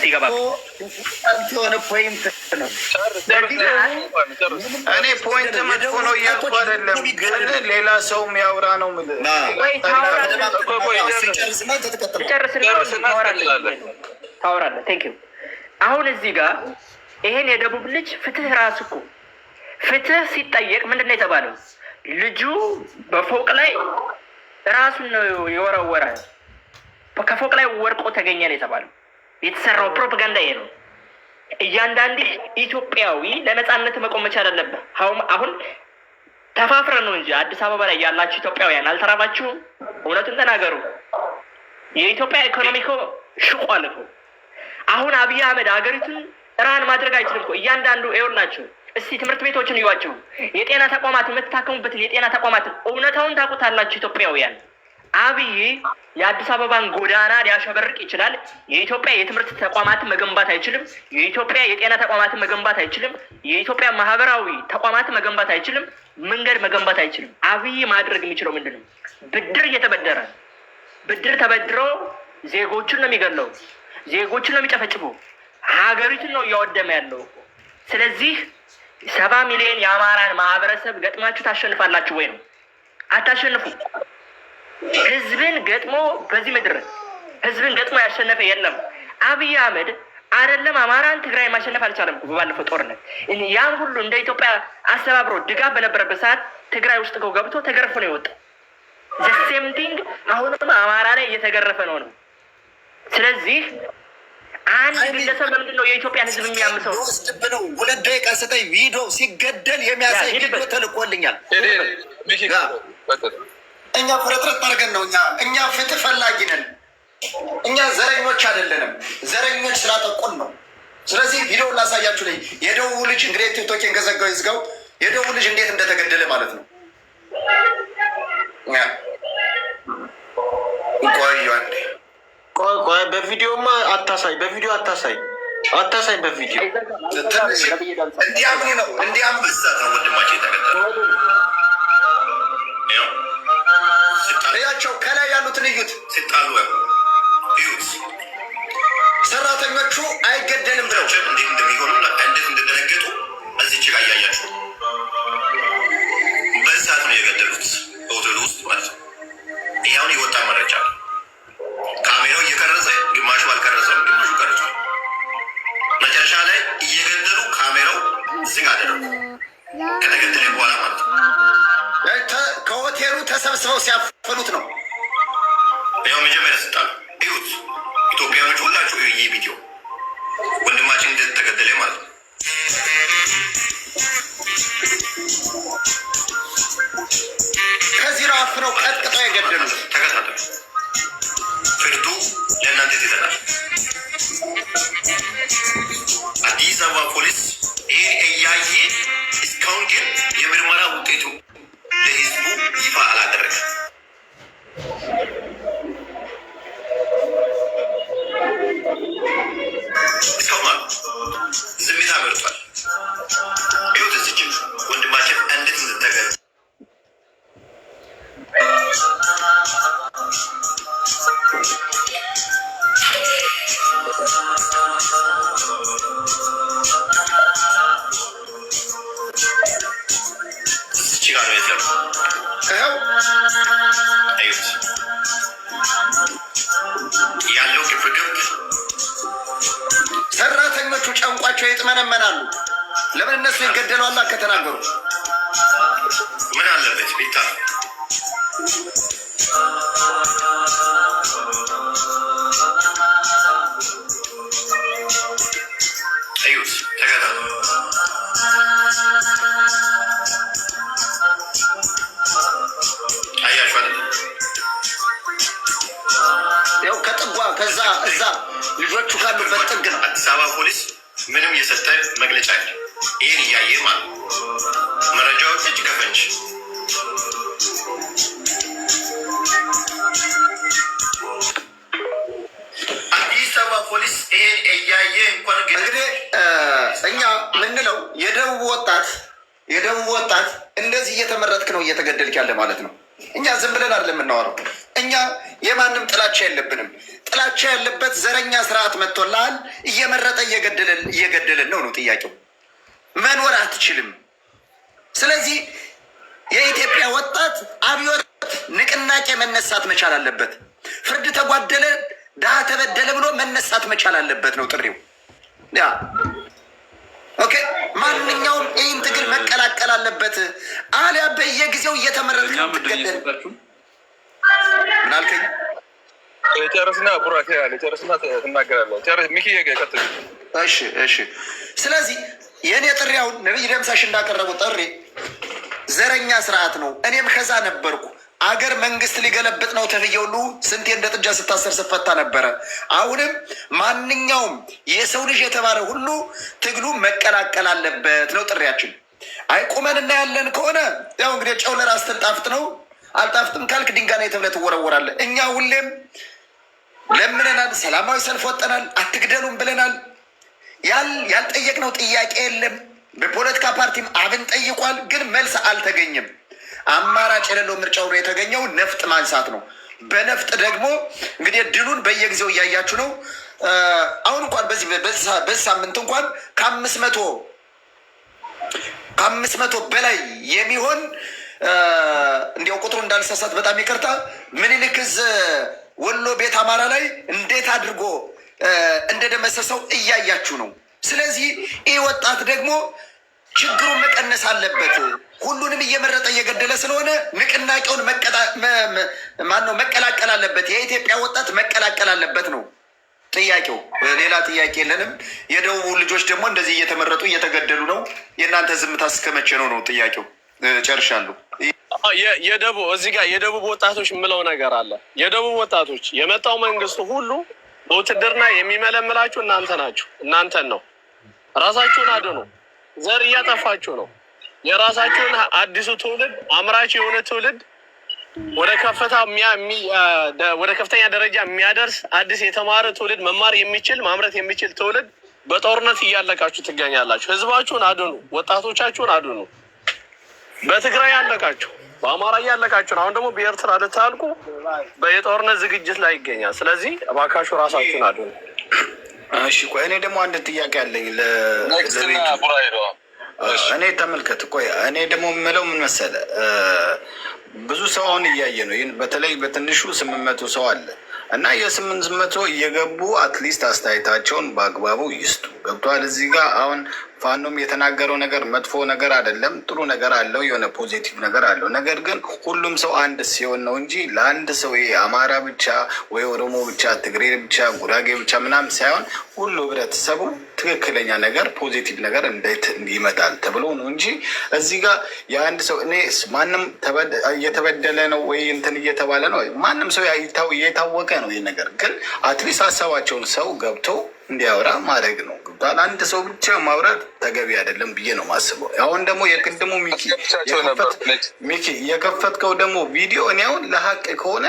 ሲገባ የሆነ ፖይንት ነው። እኔ ፖይንት መጥፎ ነው እያልኩ አይደለም፣ ግን ሌላ ሰው የሚያወራ ነው። ታወራለህ። ቴንኪው። አሁን እዚህ ጋር ይሄን የደቡብ ልጅ ፍትህ ራሱ እኮ ፍትህ ሲጠየቅ ምንድን ነው የተባለው? ልጁ በፎቅ ላይ ራሱን ነው የወረወረ፣ ከፎቅ ላይ ወርቆ ተገኘ ነው የተባለው። የተሰራው ፕሮፓጋንዳ ይሄ ነው። እያንዳንድ ኢትዮጵያዊ ለነፃነት መቆም መቻል አለበት። አሁን ተፋፍረን ነው እንጂ አዲስ አበባ ላይ ያላችሁ ኢትዮጵያውያን አልተራባችሁም? እውነቱን ተናገሩ። የኢትዮጵያ ኢኮኖሚ እኮ ሽቋል እኮ። አሁን አብይ አህመድ ሀገሪቱን ራን ማድረግ አይችልም እኮ። እያንዳንዱ ይኸውላችሁ፣ እስቲ ትምህርት ቤቶችን እዩዋቸው፣ የጤና ተቋማት የምትታከሙበትን የጤና ተቋማትን እውነታውን ታውቁታላችሁ ኢትዮጵያውያን። አብይ የአዲስ አበባን ጎዳና ሊያሸበርቅ ይችላል። የኢትዮጵያ የትምህርት ተቋማትን መገንባት አይችልም። የኢትዮጵያ የጤና ተቋማትን መገንባት አይችልም። የኢትዮጵያ ማህበራዊ ተቋማትን መገንባት አይችልም። መንገድ መገንባት አይችልም። አብይ ማድረግ የሚችለው ምንድን ነው? ብድር እየተበደረ ብድር ተበድሮ ዜጎችን ነው የሚገለው፣ ዜጎችን ነው የሚጨፈጭፈው፣ ሀገሪቱን ነው እያወደመ ያለው። ስለዚህ 70 ሚሊዮን የአማራን ማህበረሰብ ገጥማችሁ ታሸንፋላችሁ ወይ ነው? አታሸንፉ። ህዝብን ገጥሞ በዚህ ምድር ህዝብን ገጥሞ ያሸነፈ የለም። አብይ አህመድ አይደለም አማራን ትግራይ ማሸነፍ አልቻለም በባለፈው ጦርነት። ያን ሁሉ እንደ ኢትዮጵያ አስተባብሮ ድጋፍ በነበረበት ሰዓት ትግራይ ውስጥ ገብቶ ተገርፎ ነው የወጣው። ዘሴም ቲንግ አሁንም አማራ ላይ እየተገረፈ ነው። ስለዚህ አንድ ግለሰብ ለምንድን ነው የኢትዮጵያን ህዝብ የሚያምሰው? ነው 2 ደቂቃ ስጠኝ። ቪዲዮ ሲገደል የሚያሳይ ቪዲዮ ተልኮልኛል። እኛ ፍረጥረት አድርገን ነው። እኛ ፍትህ ፈላጊ ነን። እኛ ዘረኞች አይደለንም። ዘረኞች ስላጠቁን ነው። ስለዚህ ቪዲዮ ላሳያችሁ ላይ የደቡብ ልጅ እንግዲህ ቲክቶኬን ገዘጋው ይዝጋው። የደቡብ ልጅ እንዴት እንደተገደለ ማለት ነው። ቆይ በቪዲዮማ አታሳይ፣ በቪዲዮ አታሳይ። በቪዲዮ እንዲያምኑ ነው። እንዲያምኑ ነው ወንድማቸው የተገደለ እያቸው ከላይ ያሉትን እዩት። ሲጣሉ እዩት። ሰራተኞቹ አይገደልም ብለው እንዴት እንደሚሆኑ እንዴት እንደደነገጡ እዚች ጋር እያያችሁ በሰዓት ነው የገደሉት፣ ሆቴሉ ውስጥ ማለት ነው። ይኸውን የወጣ መረጃ ካሜራው እየቀረጸ ግማሹ አልቀረጸም፣ ግማሹ ቀርጿል። መጨረሻ ላይ እየገደሉ ካሜራው ዝግ አደረጉ። ከተገደለ በኋላ ማለት ነው ከሆቴሉ ተሰብስበው ሲያፈኑት ነው። ያው መጀመሪያ ስጣሉ እዩት። ኢትዮጵያኖች ሁላችሁ ይህ ቪዲዮ ወንድማችን እንደተገደለ ማለት ነው። ከዚህ ነው አፍነው ቀጥቅጠው የገደሉት። ተከታተሉ። ፍርዱ ለእናንተ ይዘናል። አዲስ አበባ ፖሊስ ይህን እያየ እስካሁን ግን የምርመራ ውጤቱ ለህዝቡ ይፋ አላደረገም። እስካሁን ዝምታ መርጧል። ይሁት እዚች ወንድማችን እንዴት እንደተገ ያለው ግብግብ ሰራተኞቹ ጨንቋቸው ይጥመነመናሉ። ለምን እነሱ ይገደሏላ? ከተናገሩ ምን አለበት ቤታ እዩት። ተከታተሉ። ከዛ እዛ ልጆቹ ካሉበት ጥግ ነው። አዲስ አበባ ፖሊስ ምንም የሰጠ መግለጫ አለ። ይህን እያየ ማለት መረጃዎች እጅ ከፈንጅ አዲስ አበባ ፖሊስ ይህን እያየ እንኳን እንግዲህ እኛ ምንለው የደቡብ ወጣት እንደዚህ እየተመረጥክ ነው እየተገደልክ ያለ ማለት ነው። እኛ ዝም ብለን አይደለም የምናወራው። እኛ የማንም ጥላቻ የለብንም። ጥላቻ ያለበት ዘረኛ ስርዓት መጥቶልሃል። እየመረጠ እየገደለን ነው ጥያቄው። መኖር አትችልም። ስለዚህ የኢትዮጵያ ወጣት አብዮት ንቅናቄ መነሳት መቻል አለበት። ፍርድ ተጓደለ፣ ድሃ ተበደለ ብሎ መነሳት መቻል አለበት ነው ጥሪው። ያ ኦኬ። ማንኛውም ይህን ትግል መቀላቀል አለበት። አሊያ በየጊዜው እየተመረጠ ትገደል። ምን አልከኝ? ጨርስና ቡራቴ ያለ ጨርስና ትናገራለህ። ጨርስ ሚኪ ቀጥል። እሺ። ስለዚህ የእኔ ጥሪ አሁን ነብይ ደምሳሽ እንዳቀረቡ ጥሪ ዘረኛ ስርዓት ነው። እኔም ከዛ ነበርኩ። አገር መንግስት ሊገለብጥ ነው ተብዬ ሁሉ ስንቴ እንደ ጥጃ ስታሰር ስፈታ ነበረ። አሁንም ማንኛውም የሰው ልጅ የተባለ ሁሉ ትግሉ መቀላቀል አለበት ነው ጥሪያችን። አይቁመን እናያለን ከሆነ ያው እንግዲህ ጨው ለራስ ጣፍጥ ነው። አልጣፍጥም ካልክ ድንጋይ ላይ ተብለህ ትወረወራለህ። እኛ ሁሌም ለምነናል፣ ሰላማዊ ሰልፍ ወጠናል፣ አትግደሉም ብለናል። ያልጠየቅነው ጥያቄ የለም። በፖለቲካ ፓርቲም አብን ጠይቋል፣ ግን መልስ አልተገኘም። አማራጭ የሌለው ምርጫው ነው የተገኘው። ነፍጥ ማንሳት ነው። በነፍጥ ደግሞ እንግዲህ ድሉን በየጊዜው እያያችሁ ነው። አሁን እንኳን በዚህ ሳምንት እንኳን ከአምስት መቶ በላይ የሚሆን እንዲያው ቁጥሩ እንዳልሳሳት በጣም ይቅርታ፣ ምኒልክ ዕዝ ወሎ ቤት አማራ ላይ እንዴት አድርጎ እንደደመሰሰው እያያችሁ ነው። ስለዚህ ይህ ወጣት ደግሞ ችግሩን መቀነስ አለበት። ሁሉንም እየመረጠ እየገደለ ስለሆነ ንቅናቄውን መቀላቀል አለበት። የኢትዮጵያ ወጣት መቀላቀል አለበት ነው ጥያቄው። ሌላ ጥያቄ የለንም። የደቡብ ልጆች ደግሞ እንደዚህ እየተመረጡ እየተገደሉ ነው። የእናንተ ዝምታ እስከ መቼ ነው ጥያቄው። ጨርሻለሁ። የደቡብ እዚህ ጋር የደቡብ ወጣቶች የምለው ነገር አለ። የደቡብ ወጣቶች የመጣው መንግስቱ ሁሉ በውትድርና የሚመለምላችሁ እናንተ ናችሁ። እናንተን ነው። ራሳችሁን አድኑ። ዘር እያጠፋችሁ ነው። የራሳችሁን አዲሱ ትውልድ አምራች የሆነ ትውልድ ወደ ከፍተኛ ደረጃ የሚያደርስ አዲስ የተማረ ትውልድ መማር የሚችል ማምረት የሚችል ትውልድ በጦርነት እያለቃችሁ ትገኛላችሁ። ህዝባችሁን አድኑ። ወጣቶቻችሁን አድኑ። በትግራይ ያለቃችሁ፣ በአማራ እያለቃችሁ ነው። አሁን ደግሞ በኤርትራ ልታልቁ የጦርነት ዝግጅት ላይ ይገኛል። ስለዚህ እባካችሁ ራሳችሁን አድኑ። እሺ ቆይ እኔ ደግሞ አንድ ጥያቄ አለኝ እኔ ተመልከት። ቆይ እኔ ደግሞ የምለው ምን መሰለህ፣ ብዙ ሰው አሁን እያየ ነው። ይህን በተለይ በትንሹ 800 ሰው አለ እና የ800 እየገቡ አትሊስት አስተያየታቸውን በአግባቡ ይስጡ። ገብቷል? እዚህ ጋር አሁን ፋኖም የተናገረው ነገር መጥፎ ነገር አይደለም፣ ጥሩ ነገር አለው፣ የሆነ ፖዚቲቭ ነገር አለው። ነገር ግን ሁሉም ሰው አንድ ሲሆን ነው እንጂ ለአንድ ሰው አማራ ብቻ ወይ ኦሮሞ ብቻ፣ ትግሬ ብቻ፣ ጉራጌ ብቻ ምናምን ሳይሆን ሁሉ ህብረተሰቡ ትክክለኛ ነገር ፖዚቲቭ ነገር እንዴት ይመጣል ተብሎ ነው እንጂ እዚህ ጋር የአንድ ሰው እኔ ማንም እየተበደለ ነው ወይ እንትን እየተባለ ነው። ማንም ሰው እየታወቀ ነው ይህ ነገር። ግን አትሊስት ሀሳባቸውን ሰው ገብቶ እንዲያወራ ማድረግ ነው። ግባል አንድ ሰው ብቻ ማውራት ተገቢ አይደለም ብዬ ነው ማስበው። አሁን ደግሞ የቅድሙ ሚኪ የከፈትከው ደግሞ ቪዲዮ እኔ አሁን ለሀቅ ከሆነ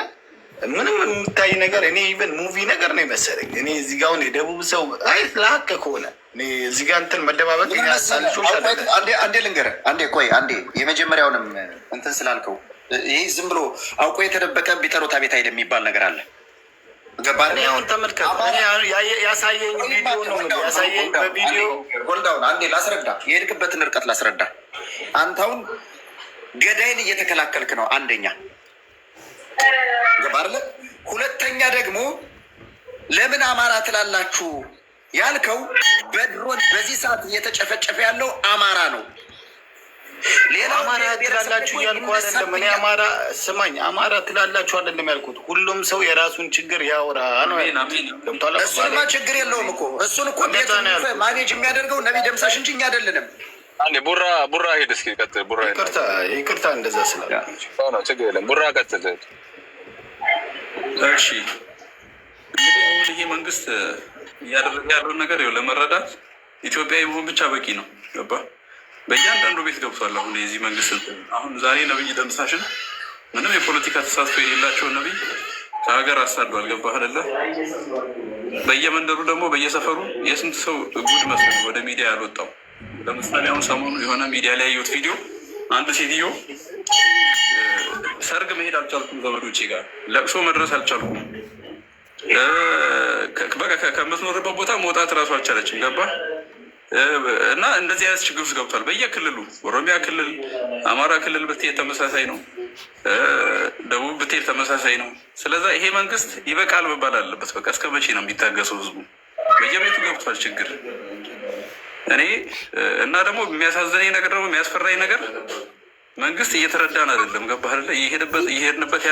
ምንም የሚታይ ነገር እኔ ኢቨን ሙቪ ነገር ነው የመሰለኝ። እኔ እዚህ ጋር አሁን የደቡብ ሰው አይ ለሀቅ ከሆነ እኔ እዚህ ጋር እንትን መደባበቅ አንዴ ልንገርህ፣ አንዴ የመጀመሪያውንም እንትን ስላልከው ይህ ዝም ብሎ አውቆ የተደበቀ ቢጠሩት አቤት አይደል የሚባል ነገር አለ። ገባህ? አሁን ተመልከት፣ ያሳየኝ ቪዲዮ ነው ያሳየኝ በቪዲዮ ጎልዳውን አንዴ ላስረዳ፣ የሄድክበትን ርቀት ላስረዳ። አንተውን ገዳይን እየተከላከልክ ነው አንደኛ። ገባህ? ሁለተኛ ደግሞ ለምን አማራ ትላላችሁ ያልከው በድሮን በዚህ ሰዓት እየተጨፈጨፈ ያለው አማራ ነው። ሌላ አማራ ትላላችሁ እያልኩ አይደለም። እኔ አማራ ስማኝ፣ አማራ ትላላችሁ አይደለም ያልኩት። ሁሉም ሰው የራሱን ችግር ያወራ ነው። እሱንማ ችግር የለውም እኮ እሱን እኮ ማኔጅ የሚያደርገው ነቢይ ደምሳሽ እንጂ እኛ አይደለንም። ቡራ ሄድ እስኪ ቀጥል። ቡራ ይቅርታ እንደዛ ስላለ ችግር የለም። ቡራ ቀጥል። እሺ እንግዲህ አሁን ይሄ መንግስት እያደረገ ያለውን ነገር ለመረዳት ኢትዮጵያዊ መሆን ብቻ በቂ ነው። ገባ? በእያንዳንዱ ቤት ገብቷል። አሁን የዚህ መንግስት አሁን ዛሬ ነብይ ደምሳሽን ምንም የፖለቲካ ተሳትፎ የሌላቸውን ነብይ ከሀገር አሳዷል። ገባህ አይደለ? በየመንደሩ ደግሞ በየሰፈሩ የስንት ሰው ጉድ መስሎ ወደ ሚዲያ ያልወጣው። ለምሳሌ አሁን ሰሞኑ የሆነ ሚዲያ ላይ ያየሁት ቪዲዮ አንድ ሴትዮ ሰርግ መሄድ አልቻልኩም፣ ዘመዶቼ ጋር ለቅሶ መድረስ አልቻልኩም፣ በቃ ከምትኖርበት ቦታ መውጣት እራሱ አልቻለችም። ገባ እና እንደዚህ አይነት ችግር ውስጥ ገብቷል። በየክልሉ ኦሮሚያ ክልል፣ አማራ ክልል ብትሄድ ተመሳሳይ ነው። ደቡብ ብትሄድ ተመሳሳይ ነው። ስለዛ ይሄ መንግስት ይበቃል መባል አለበት። በቃ እስከ መቼ ነው የሚታገሰው? ህዝቡ በየቤቱ ገብቷል ችግር። እኔ እና ደግሞ የሚያሳዝነኝ ነገር ደግሞ የሚያስፈራኝ ነገር መንግስት እየተረዳን አይደለም። ገባህ አይደለ? እየሄድንበት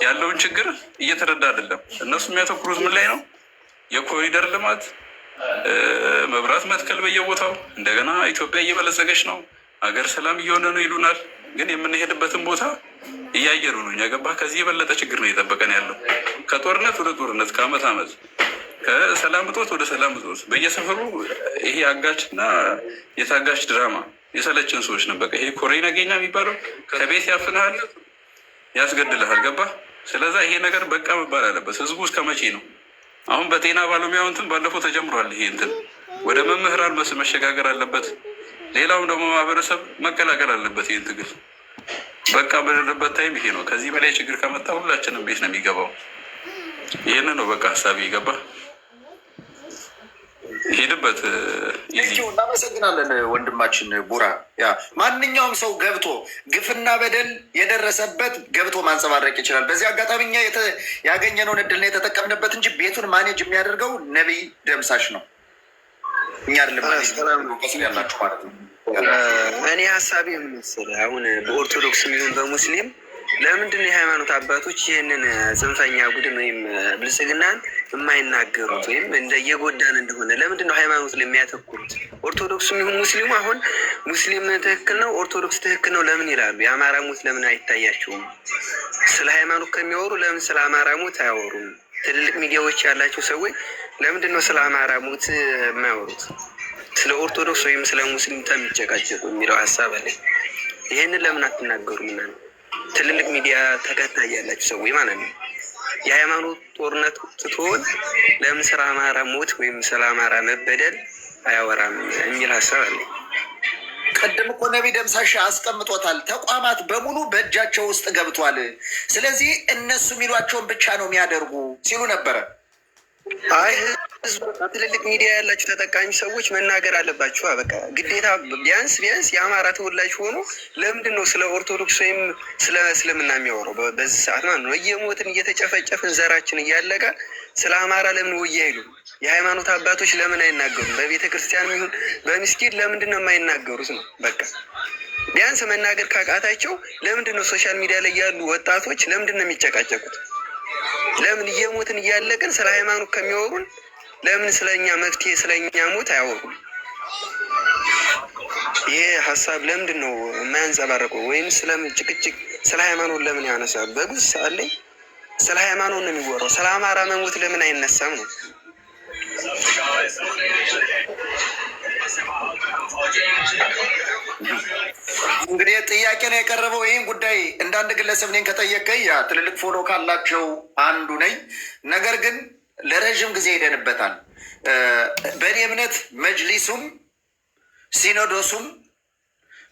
ያለውን ችግር እየተረዳ አይደለም። እነሱ የሚያተኩሩት ምን ላይ ነው? የኮሪደር ልማት፣ መብራት መትከል በየቦታው እንደገና ኢትዮጵያ እየበለጸገች ነው፣ ሀገር ሰላም እየሆነ ነው ይሉናል። ግን የምንሄድበትን ቦታ እያየሩ ነው። እኛ ገባህ? ከዚህ የበለጠ ችግር ነው እየጠበቀን ያለው። ከጦርነት ወደ ጦርነት፣ ከአመት አመት፣ ከሰላም እጦት ወደ ሰላም እጦት፣ በየሰፈሩ ይሄ አጋችና የታጋች ድራማ የሰለችን ሰዎች ነው። በቃ ይሄ ኮሬ ነገኛ የሚባለው ከቤት ያፍንሃል፣ ያስገድልሃል። ገባህ? ስለዛ ይሄ ነገር በቃ መባል አለበት። ህዝቡ እስከ መቼ ነው? አሁን በጤና ባለሙያው እንትን ባለፈው ተጀምሯል። ይሄ እንትን ወደ መምህራን መሸጋገር አለበት። ሌላውም ደግሞ ማህበረሰብ መቀላቀል አለበት። ይህን ትግል በቃ በሌለበት ታይም ይሄ ነው። ከዚህ በላይ ችግር ከመጣ ሁላችንም ቤት ነው የሚገባው። ይህን ነው በቃ ሀሳቢ ገባ። ሄድበት። እናመሰግናለን ወንድማችን ቡራ። ያ ማንኛውም ሰው ገብቶ ግፍና በደል የደረሰበት ገብቶ ማንጸባረቅ ይችላል። በዚህ አጋጣሚ እኛ ያገኘነውን እድል ነው የተጠቀምንበት እንጂ ቤቱን ማኔጅ የሚያደርገው ነቢይ ደምሳሽ ነው። እኛ አይደለም ያላችሁ ማለት ነው። እኔ ሀሳቤ ምን መሰለህ፣ አሁን በኦርቶዶክስ የሚሆን በሙስሊም ለምንድን የሃይማኖት አባቶች ይህንን ጽንፈኛ ቡድን ወይም ብልጽግናን የማይናገሩት ወይም እንደየጎዳን እንደሆነ ለምንድን ነው ሃይማኖት ላይ የሚያተኩሩት? ኦርቶዶክስ የሚሆን ሙስሊሙ አሁን ሙስሊም ትክክል ነው፣ ኦርቶዶክስ ትክክል ነው ለምን ይላሉ? የአማራ ሞት ለምን አይታያቸውም? ስለ ሃይማኖት ከሚያወሩ ለምን ስለ አማራ ሞት አያወሩም? ትልልቅ ሚዲያዎች ያላቸው ሰዎች ለምንድን ነው ስለ አማራ ሞት የማያወሩት? ስለ ኦርቶዶክስ ወይም ስለ ሙስሊም የሚጨቃጨቁ የሚለው ሀሳብ አለ። ይህንን ለምን አትናገሩም? እና ትልልቅ ሚዲያ ተከታይ ያላችሁ ሰዎች ማለት ነው። የሃይማኖት ጦርነት ትቶን ለምን ስለ አማራ ሞት ወይም ስለ አማራ መበደል አያወራም የሚል ሀሳብ አለ። ቅድም እኮ ነቢይ ደምሳሽ አስቀምጦታል። ተቋማት በሙሉ በእጃቸው ውስጥ ገብቷል። ስለዚህ እነሱ የሚሏቸውን ብቻ ነው የሚያደርጉ ሲሉ ነበረ። አይ ህዝቡ ትልልቅ ሚዲያ ያላችሁ ተጠቃሚ ሰዎች መናገር አለባችሁ። በቃ ግዴታ ቢያንስ የአማራ ተወላጅ ሆኖ ለምንድን ነው ስለ ኦርቶዶክስ ወይም ስለ እስልምና የሚያወራው በዚህ ሰዓት ማለት ነው? እየሞትን እየተጨፈጨፍን ዘራችን እያለቀ ስለ አማራ ለምን ወያ አይሉ? የሃይማኖት አባቶች ለምን አይናገሩም? በቤተ ክርስቲያን ይሁን በምስጊድ ለምንድን ነው የማይናገሩት ነው? በቃ ቢያንስ መናገር ካቃታቸው ለምንድን ነው ሶሻል ሚዲያ ላይ ያሉ ወጣቶች ለምንድን ነው የሚጨቃጨቁት? ለምን እየሞትን እያለቅን ስለ ሃይማኖት ከሚያወሩን ለምን ስለኛ መፍትሄ ስለኛ ሞት አያወሩም? ይሄ ሀሳብ ለምንድን ነው የማያንጸባረቀው? ወይም ስለምን ጭቅጭቅ ስለ ሃይማኖት ለምን ያነሳሉ? በብዙ ሰዓት ላይ ስለ ሃይማኖት ነው የሚወራው። ስለ አማራ መሞት ለምን አይነሳም ነው? እንግዲህ ጥያቄ ነው የቀረበው። ይህን ጉዳይ እንዳንድ ግለሰብ እኔን ከጠየቀኝ ያ ትልልቅ ፎሎ ካላቸው አንዱ ነኝ። ነገር ግን ለረዥም ጊዜ ሄደንበታል። በእኔ እምነት መጅሊሱም ሲኖዶሱም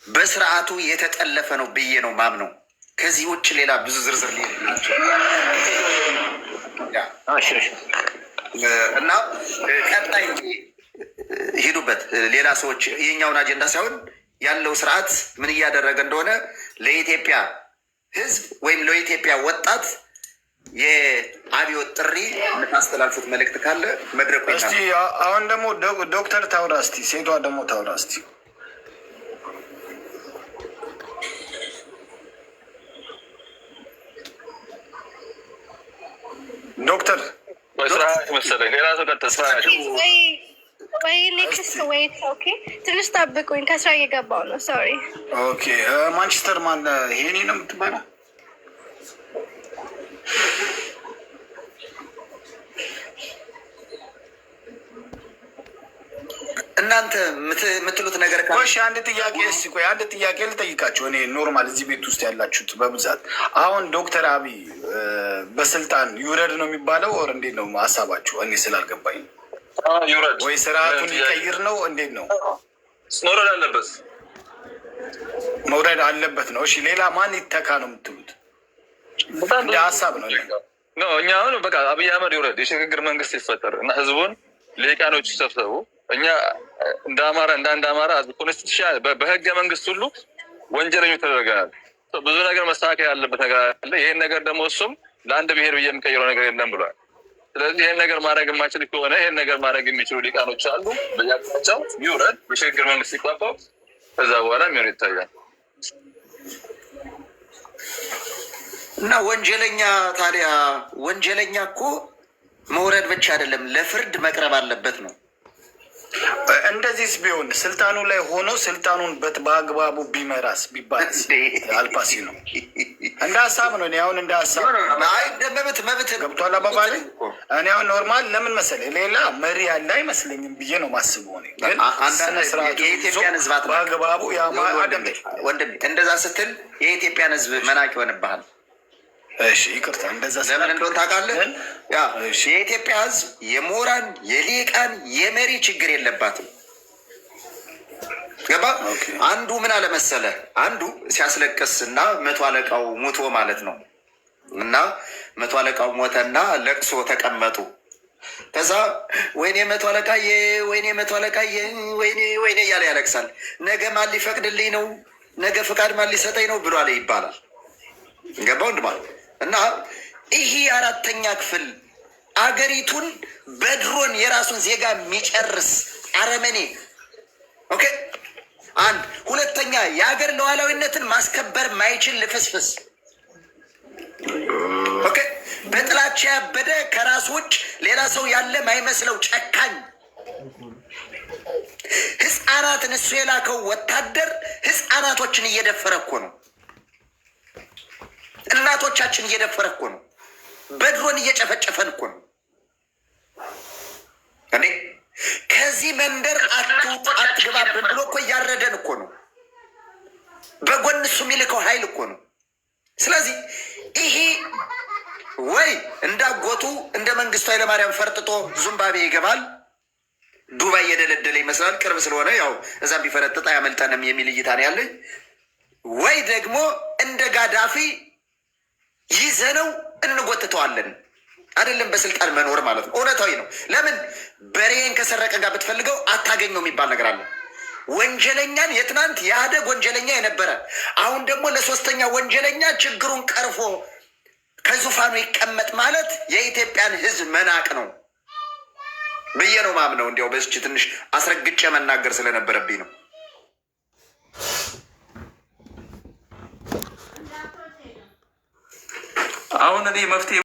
በስርዓቱ የተጠለፈ ነው ብዬ ነው ማምነው። ከዚህ ውጭ ሌላ ብዙ ዝርዝር ናቸው እና ቀጣይ ሂዱበት። ሌላ ሰዎች የኛውን አጀንዳ ሳይሆን ያለው ስርዓት ምን እያደረገ እንደሆነ ለኢትዮጵያ ሕዝብ ወይም ለኢትዮጵያ ወጣት የአብዮት ጥሪ የምታስተላልፉት መልእክት ካለ መድረኩ። እስቲ አሁን ደግሞ ዶክተር ታውራ እስቲ፣ ሴቷ ደግሞ ታውራ እስቲ። ዶክተር መሰለኝ ሌላ ሰው ቀጥታ ወይ ኔክስት ዌይት ኦኬ፣ ትንሽ ጠብቁኝ፣ ከስራ እየገባው ነው። ሶሪ። ኦኬ ማንቸስተር ማን ሄኒ ነው የምትባለው? እናንተ የምትሉት ነገር ቆይ አንድ ጥያቄ እስኪ ቆይ አንድ ጥያቄ ልጠይቃቸው። እኔ ኖርማል እዚህ ቤት ውስጥ ያላችሁት በብዛት አሁን ዶክተር አብይ በስልጣን ይውረድ ነው የሚባለው ወር እንዴት ነው ሀሳባችሁ? እኔ ስላልገባኝ ይውረድ ወይ ስርዓቱን ሊቀይር ነው እንዴት ነው? መውረድ አለበት፣ መውረድ አለበት ነው። እሺ ሌላ ማን ይተካ ነው የምትሉት? እንደ ሀሳብ ነው እኛ አሁን በቃ አብይ አህመድ ይውረድ፣ የሽግግር መንግስት ይፈጠር እና ህዝቡን ልሂቃኖች ይሰብሰቡ። እኛ እንደ አማራ እንደ አንድ አማራ ኮንስቲቱሽን በህገ መንግስት ሁሉ ወንጀለኞች ተደርገናል። ብዙ ነገር መስተካከል ያለበት ነገር አለ። ይህን ነገር ደግሞ እሱም ለአንድ ብሔር ብዬ የሚቀይረው ነገር የለም ብሏል። ስለዚህ ይህን ነገር ማድረግ የማይችል ከሆነ ይህን ነገር ማድረግ የሚችሉ ሊቃኖች አሉ። በየአቅጣጫው ይውረድ፣ የሽግግር መንግስት ይቋቋም። ከዛ በኋላ የሚሆን ይታያል። እና ወንጀለኛ ታዲያ ወንጀለኛ እኮ መውረድ ብቻ አይደለም ለፍርድ መቅረብ አለበት ነው። እንደዚህስ ቢሆን ስልጣኑ ላይ ሆኖ ስልጣኑን በአግባቡ ቢመራስ ቢባልስ? አልፓሲ ነው እንደ ሀሳብ ነው። እኔ አሁን እንደ ሀሳብ መብት ገብቷል አባባል። እኔ አሁን ኖርማል ለምን መሰለኝ ሌላ መሪ ያለ አይመስለኝም ብዬ ነው ማስበው። እኔ ግን የኢትዮጵያን ህዝብ በአግባቡ ወንድሜ እንደዛ ስትል የኢትዮጵያን ህዝብ መናቅ ይሆንብሃል። እሺ ይቅርታ፣ እንደዛ ለምን እንደሆነ ታውቃለህ? የኢትዮጵያ ህዝብ የሞራን የሊቃን የመሪ ችግር የለባትም። ገባ? አንዱ ምን አለመሰለ፣ አንዱ ሲያስለቅስ እና 100 አለቃው ሞቶ ማለት ነው። እና 100 አለቃው ሞተና ለቅሶ ተቀመጡ። ከዛ ወይኔ 100 አለቃዬ፣ ወይኔ 100 አለቃዬ፣ ወይኔ እያለ ያለቅሳል። ነገ ማን ሊፈቅድልኝ ነው? ነገ ፍቃድ ማን ሊሰጠኝ ነው ብሏል ይባላል። ገባ ወንድማ? እና ይሄ 4ኛ ክፍል አገሪቱን በድሮን የራሱን ዜጋ የሚጨርስ አረመኔ። ኦኬ፣ አንድ ሁለተኛ የሀገር ሉዓላዊነትን ማስከበር ማይችል ልፍስፍስ። ኦኬ፣ በጥላቻ ያበደ ከራሱ ውጭ ሌላ ሰው ያለ ማይመስለው ጨካኝ። ህፃናትን እሱ የላከው ወታደር ህፃናቶችን እየደፈረ እኮ ነው። እናቶቻችን እየደፈረ እኮ ነው። በድሮን እየጨፈጨፈን እኮ ነው። እኔ ከዚህ መንደር አትውጡ አትግባብን ብሎ እኮ እያረደን እኮ ነው። በጎን እሱ የሚልከው ኃይል እኮ ነው። ስለዚህ ይሄ ወይ እንዳጎቱ እንደ መንግስቱ ኃይለማርያም ፈርጥጦ ዙምባቤ ይገባል። ዱባይ እየደለደለ ይመስላል። ቅርብ ስለሆነ ያው እዛም ቢፈረጥጥ አያመልጠንም የሚል እይታ ነው ያለኝ። ወይ ደግሞ እንደ ጋዳፊ ይዘነው እንጎትተዋለን። አይደለም በስልጣን መኖር ማለት ነው። እውነታዊ ነው። ለምን በሬን ከሰረቀ ጋር ብትፈልገው አታገኘው የሚባል ነገር አለ። ወንጀለኛን የትናንት የአደግ ወንጀለኛ የነበረ አሁን ደግሞ ለ3ኛ ወንጀለኛ ችግሩን ቀርፎ ከዙፋኑ ይቀመጥ ማለት የኢትዮጵያን ህዝብ መናቅ ነው ብዬ ነው ማምነው። እንዲያው በስች ትንሽ አስረግጬ መናገር ስለነበረብኝ ነው። አሁን እኔ መፍትሄ